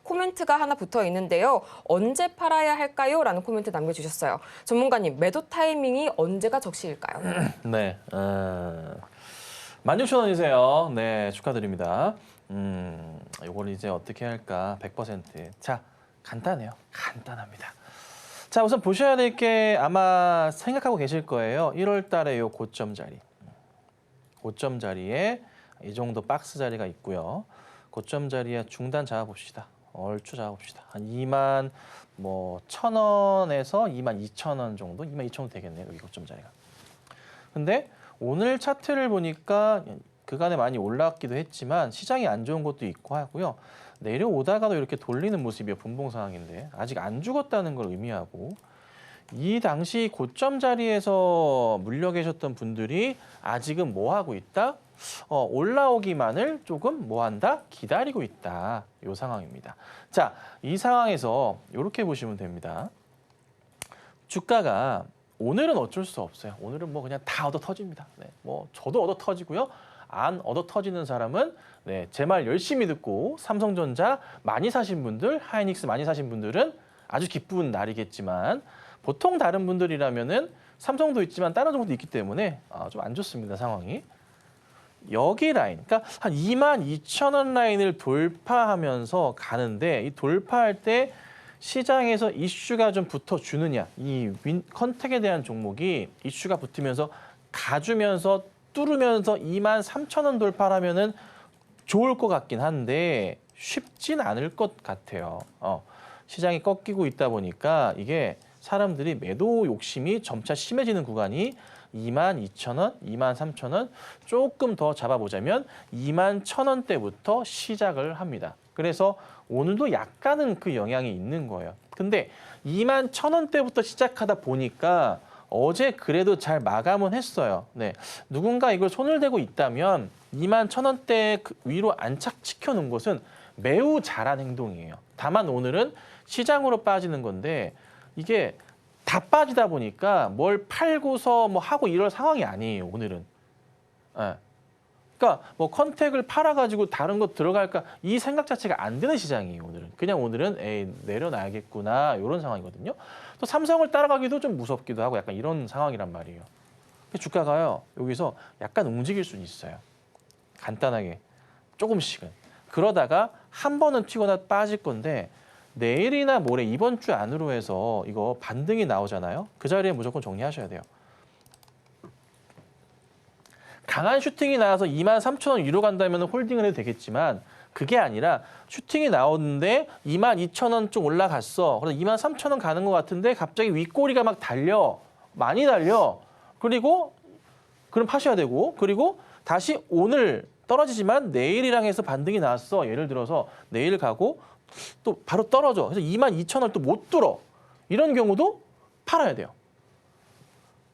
코멘트가 하나 붙어 있는데요. 언제 팔아야 할까요? 라는 코멘트 남겨주셨습니다. 전문가님, 매도 타이밍이 언제가 적시일까요? 네, 16,000원이세요. 네, 축하드립니다. 이걸 이제 어떻게 할까? 100%. 자, 간단해요. 간단합니다. 자, 우선 보셔야 될 게 아마 생각하고 계실 거예요. 1월 달에 요 고점 자리. 고점 자리에 이 정도 박스 자리가 있고요. 고점 자리에 중단 잡아봅시다. 얼추 잡아봅시다. 한 21,000원에서 22,000원 정도? 22,000원 되겠네요. 여기 고점 자리가. 근데 오늘 차트를 보니까 그간에 많이 올라왔기도 했지만 시장이 안 좋은 것도 있고 하고요. 내려오다가도 이렇게 돌리는 모습이에요. 분봉 상황인데 아직 안 죽었다는 걸 의미하고 이 당시 고점 자리에서 물려 계셨던 분들이 아직은 뭐 하고 있다? 올라오기만을 조금 뭐 한다? 기다리고 있다. 이 상황입니다. 자, 이 상황에서 이렇게 보시면 됩니다. 주가가 오늘은 어쩔 수 없어요. 오늘은 뭐 그냥 다 얻어 터집니다. 네, 뭐 저도 얻어 터지고요. 안 얻어 터지는 사람은 네, 제 말 열심히 듣고 삼성전자 많이 사신 분들, 하이닉스 많이 사신 분들은 아주 기쁜 날이겠지만 보통 다른 분들이라면은 삼성도 있지만 다른 종목도 있기 때문에 좀 안 좋습니다. 상황이. 여기 라인, 그러니까 한 22,000원 라인을 돌파하면서 가는데 이 돌파할 때 시장에서 이슈가 좀 붙어주느냐, 이 컨택에 대한 종목이 이슈가 붙으면서 가주면서 뚫으면서 23,000원 돌파하면은 좋을 것 같긴 한데 쉽진 않을 것 같아요. 시장이 꺾이고 있다 보니까 이게 사람들이 매도 욕심이 점차 심해지는 구간이 22,000원, 23,000원 조금 더 잡아보자면 21,000원대부터 시작을 합니다. 그래서 오늘도 약간은 그 영향이 있는 거예요. 근데 21,000원대부터 시작하다 보니까 어제 그래도 잘 마감은 했어요. 네, 누군가 이걸 손을 대고 있다면 21,000원대 위로 안착시켜 놓은 것은 매우 잘한 행동이에요. 다만 오늘은 시장으로 빠지는 건데 이게 다 빠지다 보니까 뭘 팔고서 뭐 하고 이럴 상황이 아니에요. 오늘은. 네. 그러니까 뭐 컨택을 팔아가지고 다른 거 들어갈까 이 생각 자체가 안 드는 시장이에요. 오늘은. 그냥 오늘은 에이, 내려놔야겠구나 이런 상황이거든요. 또 삼성을 따라가기도 좀 무섭기도 하고 약간 이런 상황이란 말이에요. 주가가요. 여기서 약간 움직일 수는 있어요. 간단하게 조금씩은. 그러다가 한 번은 튀거나 빠질 건데 내일이나 모레 이번 주 안으로 해서 이거 반등이 나오잖아요. 그 자리에 무조건 정리하셔야 돼요. 강한 슈팅이 나와서 23,000원 위로 간다면 홀딩을 해도 되겠지만 그게 아니라 슈팅이 나오는데 22,000원 좀 올라갔어. 그래서 23,000원 가는 것 같은데 갑자기 윗꼬리가 막 달려. 많이 달려. 그리고 그럼 파셔야 되고 그리고 다시 오늘 떨어지지만 내일이랑 해서 반등이 나왔어. 예를 들어서 내일 가고 또 바로 떨어져. 그래서 22,000원을 또 못 뚫어. 이런 경우도 팔아야 돼요.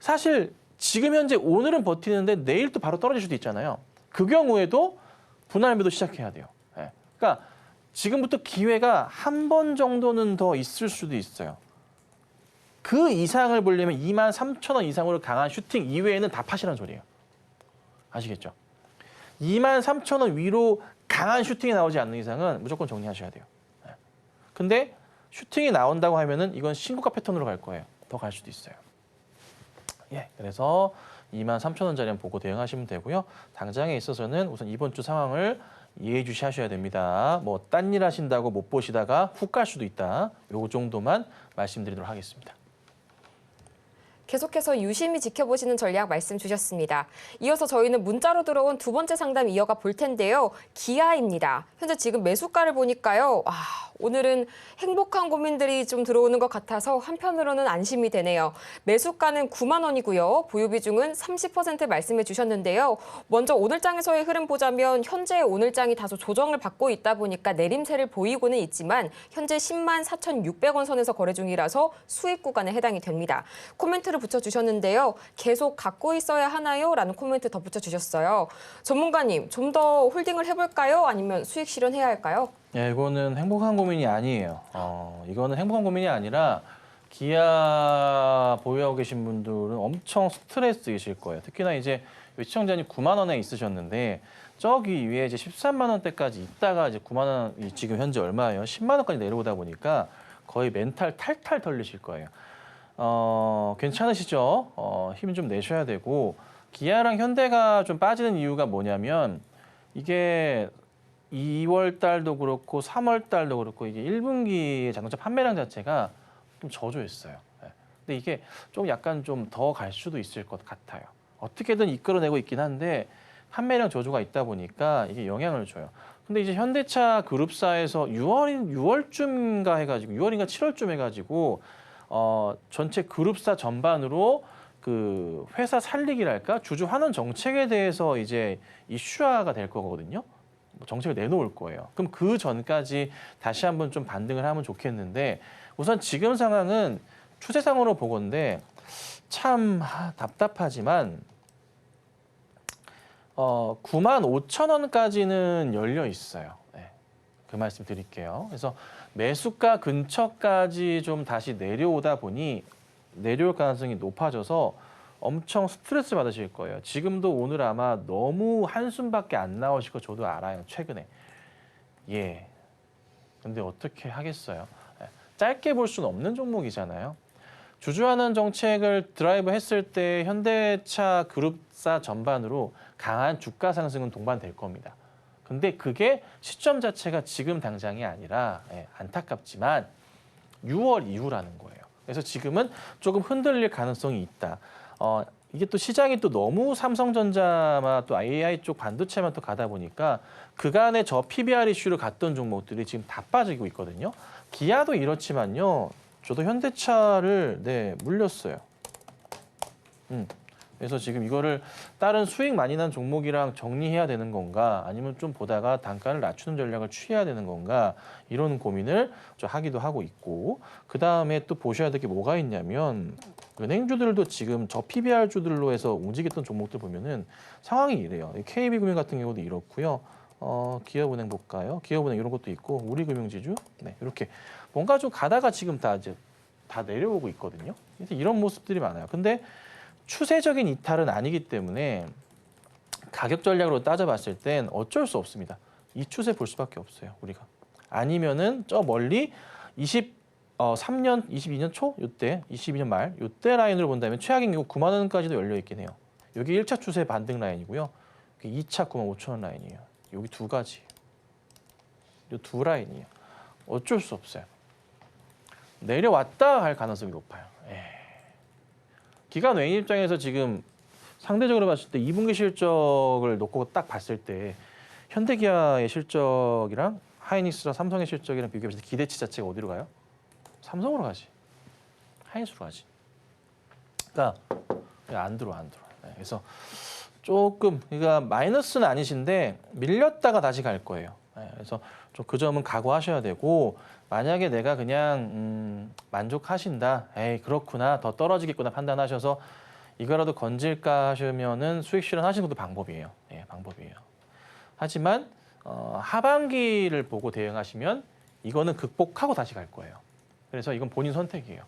사실 지금 현재 오늘은 버티는데 내일 또 바로 떨어질 수도 있잖아요. 그 경우에도 분할 매도 시작해야 돼요. 예. 그러니까 지금부터 기회가 한 번 정도는 더 있을 수도 있어요. 그 이상을 보려면 23,000원 이상으로 강한 슈팅 이외에는 다 팟이라는 소리예요. 아시겠죠? 23,000원 위로 강한 슈팅이 나오지 않는 이상은 무조건 정리하셔야 돼요. 예. 근데 슈팅이 나온다고 하면은 이건 신고가 패턴으로 갈 거예요. 더 갈 수도 있어요. 예, 그래서 23,000원짜리 보고 대응하시면 되고요. 당장에 있어서는 우선 이번 주 상황을 예의주시하셔야 됩니다. 뭐 딴 일 하신다고 못 보시다가 훅 갈 수도 있다. 요 정도만 말씀드리도록 하겠습니다. 계속해서 유심히 지켜보시는 전략 말씀 주셨습니다. 이어서 저희는 문자로 들어온 두 번째 상담 이어가 볼 텐데요. 기아입니다. 현재 지금 매수가를 보니까요. 오늘은 행복한 고민들이 좀 들어오는 것 같아서 한편으로는 안심이 되네요. 매수가는 9만 원이고요. 보유 비중은 30% 말씀해 주셨는데요. 먼저 오늘장에서의 흐름 보자면 현재 오늘장이 다소 조정을 받고 있다 보니까 내림세를 보이고는 있지만 현재 10만 4,600원 선에서 거래 중이라서 수익 구간에 해당이 됩니다. 코멘트를 붙여주셨는데요. 계속 갖고 있어야 하나요? 라는 코멘트 덧붙여 주셨어요. 전문가님, 좀 더 홀딩을 해볼까요? 아니면 수익 실현해야 할까요? 예, 이거는 행복한 고민이 아니에요. 이거는 행복한 고민이 아니라 기아 보유하고 계신 분들은 엄청 스트레스이실 거예요. 특히나 이제 시청자님 9만 원에 있으셨는데 저기 위에 이제 13만 원대까지 있다가 이제 9만 원이 지금 현재 얼마예요? 10만 원까지 내려오다 보니까 거의 멘탈 탈탈 털리실 거예요. 괜찮으시죠? 힘 좀 내셔야 되고 기아랑 현대가 좀 빠지는 이유가 뭐냐면 이게 2월 달도 그렇고 3월 달도 그렇고 이게 1분기 자동차 판매량 자체가 좀 저조했어요. 근데 이게 좀 약간 좀 더 갈 수도 있을 것 같아요. 어떻게든 이끌어내고 있긴 한데 판매량 저조가 있다 보니까 이게 영향을 줘요. 근데 이제 현대차 그룹사에서 6월쯤인가 해가지고 6월인가 7월쯤 해가지고 전체 그룹사 전반으로 그 회사 살리기랄까 주주 환원 정책에 대해서 이제 이슈화가 될 거거든요. 정책을 내놓을 거예요. 그럼 그 전까지 다시 한번 좀 반등을 하면 좋겠는데 우선 지금 상황은 추세상으로 보건데 참 답답하지만 95,000원까지는 열려 있어요. 네, 그 말씀 드릴게요. 그래서 매수가 근처까지 좀 다시 내려오다 보니 내려올 가능성이 높아져서 엄청 스트레스 받으실 거예요. 지금도 오늘 아마 너무 한숨밖에 안 나오실 거 저도 알아요. 최근에. 예. 근데 어떻게 하겠어요? 짧게 볼 수는 없는 종목이잖아요. 주주환원 정책을 드라이브 했을 때 현대차 그룹사 전반으로 강한 주가 상승은 동반될 겁니다. 근데 그게 시점 자체가 지금 당장이 아니라 안타깝지만 6월 이후라는 거예요. 그래서 지금은 조금 흔들릴 가능성이 있다. 이게 또 시장이 또 너무 삼성전자만 또 AI 쪽 반도체만 또 가다 보니까 그간의 저 PBR 이슈를 갔던 종목들이 지금 다 빠지고 있거든요. 기아도 이렇지만요. 저도 현대차를 물렸어요. 그래서 지금 이거를 다른 수익 많이 난 종목이랑 정리해야 되는 건가 아니면 좀 보다가 단가를 낮추는 전략을 취해야 되는 건가 이런 고민을 좀 하기도 하고 있고 그다음에 또 보셔야 될 게 뭐가 있냐면 은행주들도 지금 저 PBR주들로 해서 움직였던 종목들 보면은 상황이 이래요. KB금융 같은 경우도 이렇고요. 기업은행 볼까요? 기업은행 이런 것도 있고 우리금융지주 네, 이렇게 뭔가 좀 가다가 지금 다 내려오고 있거든요. 그래서 이런 모습들이 많아요. 근데 추세적인 이탈은 아니기 때문에 가격 전략으로 따져봤을 땐 어쩔 수 없습니다. 이 추세 볼 수밖에 없어요, 우리가. 아니면은 저 멀리 23년, 22년 초 요때, 22년 말 요때 라인으로 본다면 최악인 경우 9만 원까지도 열려 있긴 해요. 여기 1차 추세 반등 라인이고요. 2차 9만 5천 원 라인이에요. 여기 두 가지. 요 두 라인이에요. 어쩔 수 없어요. 내려왔다 할 가능성이 높아요. 기관 외인 입장에서 지금 상대적으로 봤을 때 2분기 실적을 놓고 딱 봤을 때 현대기아의 실적이랑 하이닉스랑 삼성의 실적이랑 비교했을 때 기대치 자체가 어디로 가요? 삼성으로 가지. 하이닉스로 가지. 그러니까 안 들어와. 그래서 조금 그러니까 마이너스는 아니신데 밀렸다가 다시 갈 거예요. 그래서 좀 그 점은 각오하셔야 되고 만약에 내가 그냥 만족하신다. 에이 그렇구나. 더 떨어지겠구나 판단하셔서 이거라도 건질까 하시면은 수익 실현하시는 것도 방법이에요. 예, 방법이에요. 하지만 하반기를 보고 대응하시면 이거는 극복하고 다시 갈 거예요. 그래서 이건 본인 선택이에요.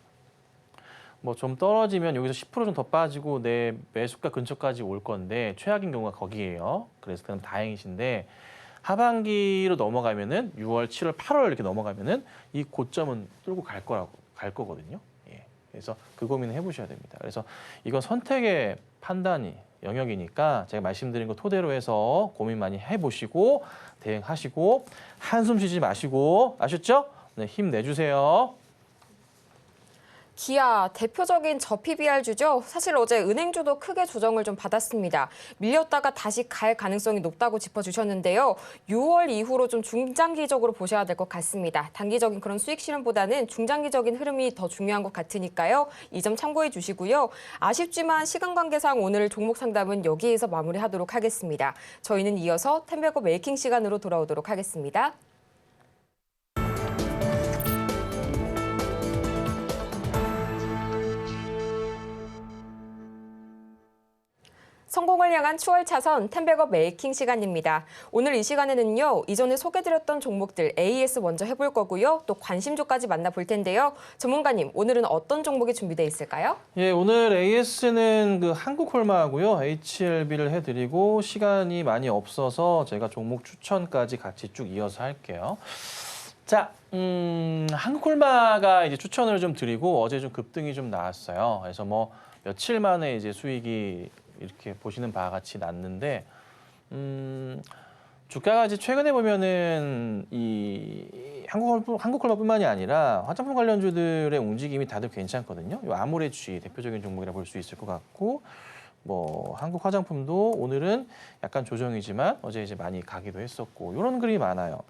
뭐 좀 떨어지면 여기서 10% 좀 더 빠지고 내 매수가 근처까지 올 건데 최악인 경우가 거기예요. 그래서 그럼 다행이신데 하반기로 넘어가면은 6월, 7월, 8월 이렇게 넘어가면은 이 고점은 뚫고 갈 거거든요. 예. 그래서 그 고민을 해보셔야 됩니다. 그래서 이건 선택의 판단이 영역이니까 제가 말씀드린 거 토대로 해서 고민 많이 해보시고 대응하시고 한숨 쉬지 마시고 아셨죠? 네, 힘내주세요. 기아 대표적인 저 PBR주죠. 사실 어제 은행주도 크게 조정을 좀 받았습니다. 밀렸다가 다시 갈 가능성이 높다고 짚어주셨는데요. 6월 이후로 좀 중장기적으로 보셔야 될 것 같습니다. 단기적인 그런 수익 실현보다는 중장기적인 흐름이 더 중요한 것 같으니까요. 이 점 참고해 주시고요. 아쉽지만 시간 관계상 오늘 종목 상담은 여기에서 마무리하도록 하겠습니다. 저희는 이어서 텐베거 메이킹 시간으로 돌아오도록 하겠습니다. 성공을 향한 추월 차선 텐베거 메이킹 시간입니다. 오늘 이 시간에는요. 이전에 소개드렸던 종목들 AS 먼저 해볼 거고요. 또 관심주까지 만나볼 텐데요. 전문가님, 오늘은 어떤 종목이 준비되어 있을까요? 예, 오늘 AS는 그 한국홀마하고요. HLB를 해드리고 시간이 많이 없어서 제가 종목 추천까지 같이 쭉 이어서 할게요. 자, 한국홀마가 이제 추천을 좀 드리고 어제 좀 급등이 좀 나왔어요. 그래서 뭐 며칠 만에 이제 수익이 이렇게 보시는 바와 같이 났는데 주가가 이제 최근에 보면은 이 한국콜마뿐만이 아니라 화장품 관련주들의 움직임이 다들 괜찮거든요. 이 아모레쥐 대표적인 종목이라 볼 수 있을 것 같고 뭐 한국 화장품도 오늘은 약간 조정이지만 어제 이제 많이 가기도 했었고 이런 그림이 많아요.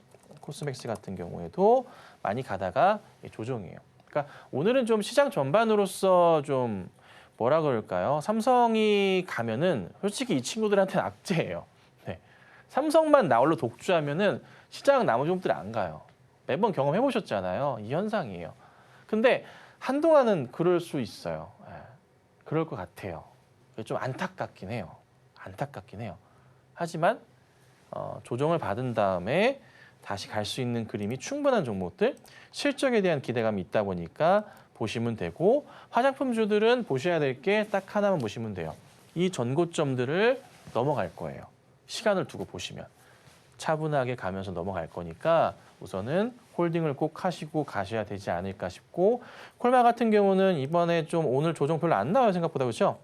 코스맥스 같은 경우에도 많이 가다가 조정이에요. 그러니까 오늘은 좀 시장 전반으로서 좀 뭐라 그럴까요? 삼성이 가면은 솔직히 이 친구들한테는 악재예요. 네. 삼성만 나홀로 독주하면은 시장 나머지 종목들이 안 가요. 매번 경험해 보셨잖아요. 이 현상이에요. 근데 한동안은 그럴 수 있어요. 네. 그럴 것 같아요. 좀 안타깝긴 해요. 안타깝긴 해요. 하지만 조정을 받은 다음에 다시 갈 수 있는 그림이 충분한 종목들, 실적에 대한 기대감이 있다 보니까 보시면 되고 화장품주들은 보셔야 될 게 딱 하나만 보시면 돼요. 이 전고점들을 넘어갈 거예요. 시간을 두고 보시면. 차분하게 가면서 넘어갈 거니까 우선은 홀딩을 꼭 하시고 가셔야 되지 않을까 싶고 콜마 같은 경우는 이번에 좀 오늘 조정 별로 안 나와요. 생각보다 그렇죠?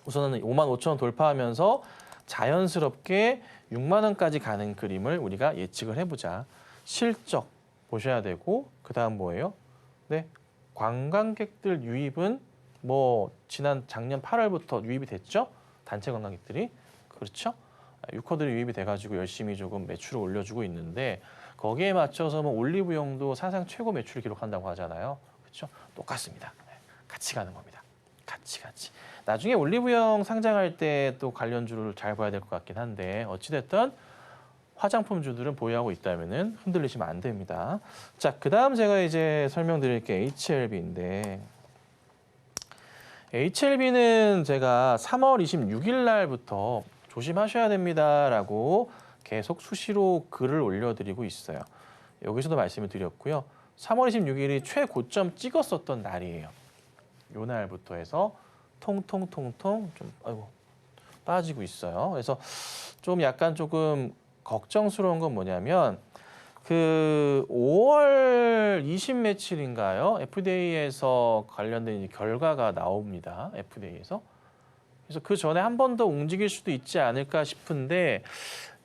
우선은 55,000원 돌파하면서 자연스럽게 6만 원까지 가는 그림을 우리가 예측을 해보자. 실적 보셔야 되고 그다음 뭐예요? 네. 관광객들 유입은 뭐 지난 작년 8월부터 유입이 됐죠? 단체 관광객들이. 그렇죠? 유커들이 유입이 돼가지고 열심히 조금 매출을 올려주고 있는데 거기에 맞춰서 뭐 올리브영도 사상 최고 매출을 기록한다고 하잖아요. 그렇죠? 똑같습니다. 같이 가는 겁니다. 같이. 나중에 올리브영 상장할 때 또 관련주를 잘 봐야 될 것 같긴 한데 어찌됐든 화장품주들은 보유하고 있다면은 흔들리시면 안 됩니다. 자, 그다음 제가 이제 설명드릴 게 HLB인데 HLB는 제가 3월 26일 날부터 조심하셔야 됩니다라고 계속 수시로 글을 올려드리고 있어요. 여기서도 말씀을 드렸고요. 3월 26일이 최고점 찍었었던 날이에요. 요 날부터 해서 통통 좀 빠지고 있어요. 그래서 좀 약간 조금 걱정스러운 건 뭐냐면 그 5월 20 며칠인가요? FDA에서 관련된 결과가 나옵니다. FDA에서. 그래서 그 전에 한 번 더 움직일 수도 있지 않을까 싶은데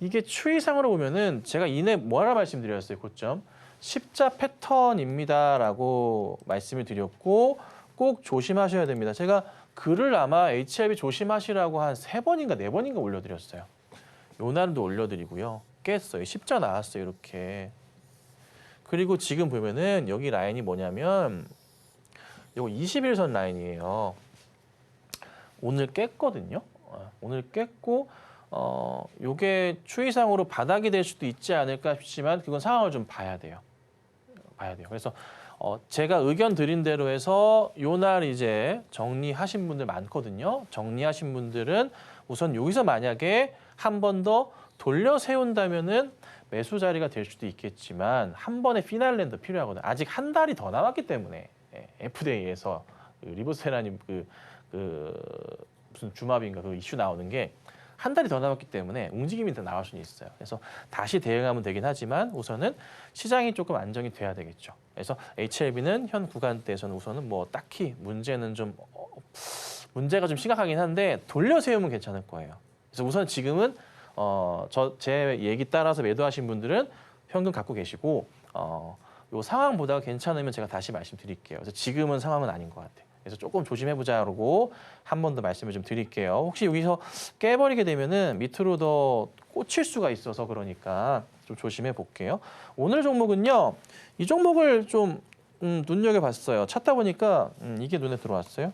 이게 추이상으로 보면은 제가 이내 뭐라 말씀드렸어요. 고점. 십자 패턴입니다라고 말씀을 드렸고 꼭 조심하셔야 됩니다. 제가 글을 아마 HLB 조심하시라고 한 3번인가 4번인가 올려드렸어요. 요 날도 올려드리고요. 깼어요. 십자 나왔어요. 이렇게. 그리고 지금 보면은 여기 라인이 뭐냐면 요거 21선 라인이에요. 오늘 깼거든요. 오늘 깼고 요게 추이상으로 바닥이 될 수도 있지 않을까 싶지만 그건 상황을 좀 봐야 돼요. 그래서 제가 의견 드린 대로 해서 요날 이제 정리하신 분들 많거든요. 정리하신 분들은 우선 여기서 만약에 한 번 더 돌려 세운다면은 매수 자리가 될 수도 있겠지만 한 번의 피날레는 더 필요하거든요. 아직 한 달이 더 남았기 때문에 FDA에서 리보세라님 무슨 주마비인가 그 이슈 나오는 게 한 달이 더 남았기 때문에 움직임이 더 나올 수는 있어요. 그래서 다시 대응하면 되긴 하지만 우선은 시장이 조금 안정이 돼야 되겠죠. 그래서 HLB는 현 구간대에서는 우선은 뭐 딱히 문제는 좀 문제가 좀 심각하긴 한데 돌려 세우면 괜찮을 거예요. 그래서 우선 지금은 제 얘기 따라서 매도하신 분들은 현금 갖고 계시고 요 상황 보다가 괜찮으면 제가 다시 말씀드릴게요. 그래서 지금은 상황은 아닌 것 같아요. 그래서 조금 조심해보자고 한 번 더 말씀을 좀 드릴게요. 혹시 여기서 깨버리게 되면은 밑으로 더 꽂힐 수가 있어서 그러니까 좀 조심해 볼게요. 오늘 종목은요, 이 종목을 좀 눈여겨봤어요. 찾다 보니까 이게 눈에 들어왔어요.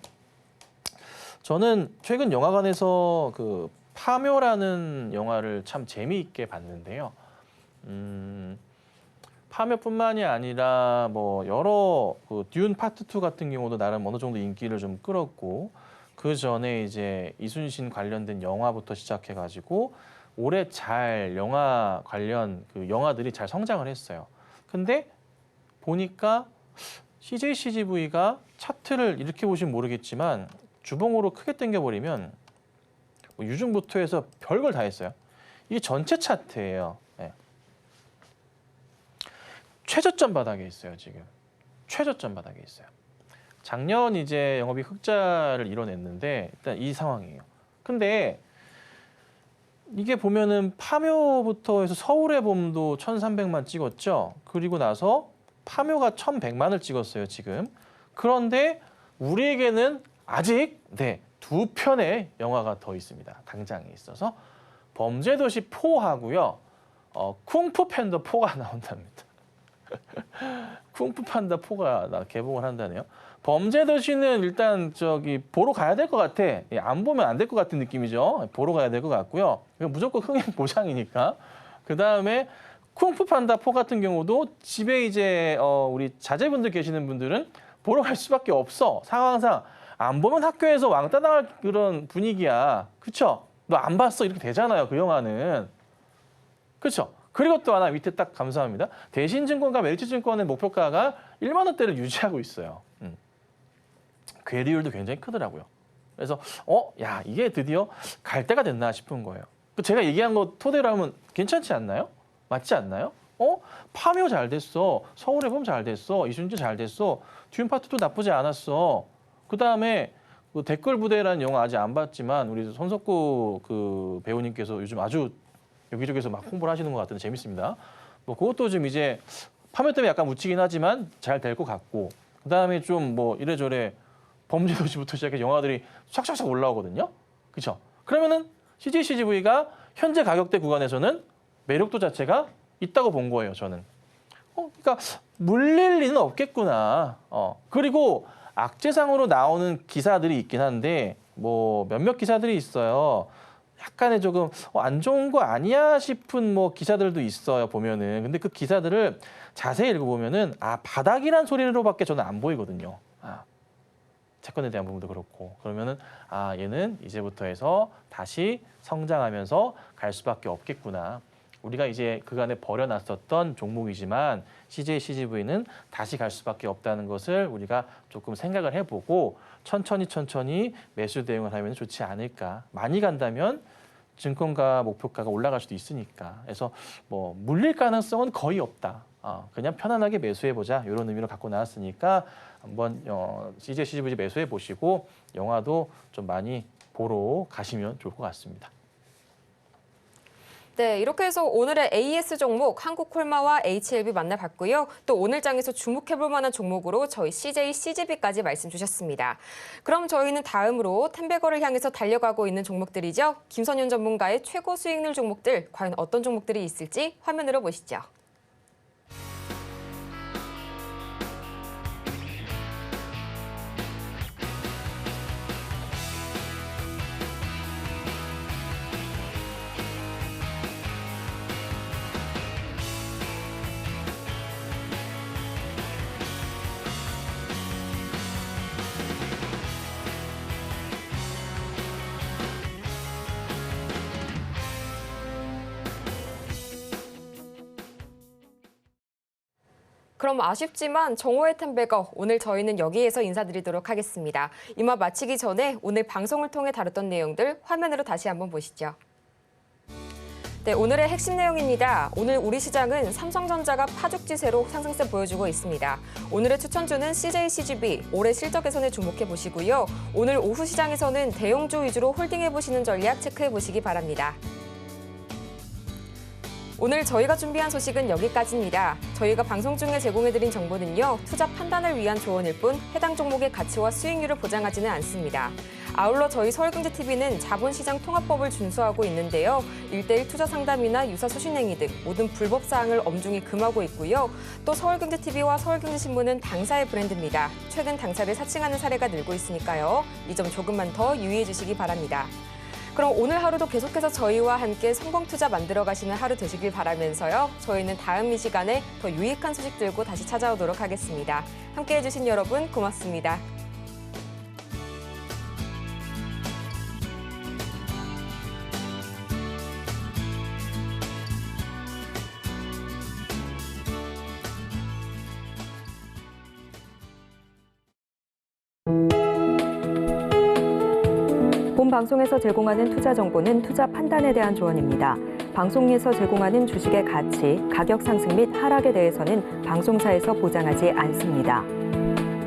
저는 최근 영화관에서 그 파묘라는 영화를 참 재미있게 봤는데요. 파묘뿐만이 아니라 뭐 여러 듀운 파트 2 같은 경우도 나름 어느 정도 인기를 좀 끌었고 그 전에 이제 이순신 관련된 영화부터 시작해가지고 올해 잘 영화 관련 그 영화들이 잘 성장을 했어요. 근데 보니까 CJCGV가 차트를 이렇게 보시면 모르겠지만 주봉으로 크게 당겨버리면 뭐 유중부터 해서 별걸 다 했어요. 이게 전체 차트예요. 네. 최저점 바닥에 있어요, 지금. 최저점 바닥에 있어요. 작년 이제 영업이익 흑자를 이뤄냈는데 일단 이 상황이에요. 근데 이게 보면은 파묘부터 해서 서울의 봄도 1,300만 찍었죠. 그리고 나서 파묘가 1,100만을 찍었어요, 지금. 그런데 우리에게는 아직 두 편의 영화가 더 있습니다. 당장에 있어서 범죄도시 4하고요. 쿵푸 팬더 4가 나온답니다. 쿵푸 판다 4가 개봉을 한다네요. 범죄도시는 일단 보러 가야 될 것 같아. 안 보면 안 될 것 같은 느낌이죠. 보러 가야 될 것 같고요. 무조건 흥행 보장이니까. 그 다음에 쿵푸 판다 4 같은 경우도 집에 이제 우리 자제분들 계시는 분들은 보러 갈 수밖에 없어. 상황상 안 보면 학교에서 왕따 당할 그런 분위기야. 그쵸? 너 안 봤어? 이렇게 되잖아요. 그 영화는. 그쵸? 그리고 또 하나 밑에 딱 감사합니다. 대신증권과 메리츠증권의 목표가가 1만 원대를 유지하고 있어요. 괴리율도 굉장히 크더라고요. 그래서 야 이게 드디어 갈 때가 됐나 싶은 거예요. 제가 얘기한 거 토대로 하면 괜찮지 않나요? 맞지 않나요? 파묘 잘 됐어. 서울의 봄 잘 됐어. 이순신 잘 됐어. 듀운 파트도 나쁘지 않았어. 그 다음에 댓글 부대라는 영화 아직 안 봤지만 우리 손석구 그 배우님께서 요즘 아주 여기저기서 막 홍보를 하시는 것 같은데 재밌습니다. 뭐 그것도 좀 이제 파묘 때문에 약간 묻히긴 하지만 잘 될 것 같고 그 다음에 좀 뭐 이래저래 범죄도시부터 시작해 영화들이 쫙쫙쫙 올라오거든요. 그렇죠? 그러면은 CJCGV가 현재 가격대 구간에서는 매력도 자체가 있다고 본 거예요. 저는. 그러니까 물릴 리는 없겠구나. 그리고 악재상으로 나오는 기사들이 있긴 한데 뭐 몇몇 기사들이 있어요. 약간의 조금 안 좋은 거 아니야 싶은 뭐 기사들도 있어요. 보면은. 근데 그 기사들을 자세히 읽어보면은 바닥이란 소리로밖에 저는 안 보이거든요. 채권에 대한 부분도 그렇고 그러면은 얘는 이제부터 해서 다시 성장하면서 갈 수밖에 없겠구나. 우리가 이제 그간에 버려놨었던 종목이지만 CJCGV는 다시 갈 수밖에 없다는 것을 우리가 조금 생각을 해보고 천천히 매수 대응을 하면 좋지 않을까. 많이 간다면 증권가 목표가가 올라갈 수도 있으니까. 그래서 뭐 물릴 가능성은 거의 없다. 그냥 편안하게 매수해보자. 이런 의미로 갖고 나왔으니까 한번 CJCGV 매수해 보시고 영화도 좀 많이 보러 가시면 좋을 것 같습니다. 네, 이렇게 해서 오늘의 AS 종목 한국콜마와 HLB 만나봤고요. 또 오늘 장에서 주목해볼 만한 종목으로 저희 CJCGV까지 말씀 주셨습니다. 그럼 저희는 다음으로 텐베거를 향해서 달려가고 있는 종목들이죠. 김선윤 전문가의 최고 수익률 종목들, 과연 어떤 종목들이 있을지 화면으로 보시죠. 그럼 아쉽지만 정오의 템베거 오늘 저희는 여기에서 인사드리도록 하겠습니다. 이마 마치기 전에 오늘 방송을 통해 다뤘던 내용들 화면으로 다시 한번 보시죠. 네, 오늘의 핵심 내용입니다. 오늘 우리 시장은 삼성전자가 파죽지세로 상승세 보여주고 있습니다. 오늘의 추천주는 CJCGB, 올해 실적 개선에 주목해 보시고요. 오늘 오후 시장에서는 대형주 위주로 홀딩해 보시는 전략 체크해 보시기 바랍니다. 오늘 저희가 준비한 소식은 여기까지입니다. 저희가 방송 중에 제공해드린 정보는요, 투자 판단을 위한 조언일 뿐 해당 종목의 가치와 수익률을 보장하지는 않습니다. 아울러 저희 서울경제TV는 자본시장 통합법을 준수하고 있는데요. 1:1 투자 상담이나 유사 수신행위 등 모든 불법 사항을 엄중히 금하고 있고요. 또 서울경제TV와 서울경제신문은 당사의 브랜드입니다. 최근 당사를 사칭하는 사례가 늘고 있으니까요. 이 점 조금만 더 유의해 주시기 바랍니다. 그럼 오늘 하루도 계속해서 저희와 함께 성공 투자 만들어 가시는 하루 되시길 바라면서요. 저희는 다음 이 시간에 더 유익한 소식 들고 다시 찾아오도록 하겠습니다. 함께해 주신 여러분 고맙습니다. 본 방송에서 제공하는 투자 정보는 투자 판단에 대한 조언입니다. 방송에서 제공하는 주식의 가치, 가격 상승 및 하락에 대해서는 방송사에서 보장하지 않습니다.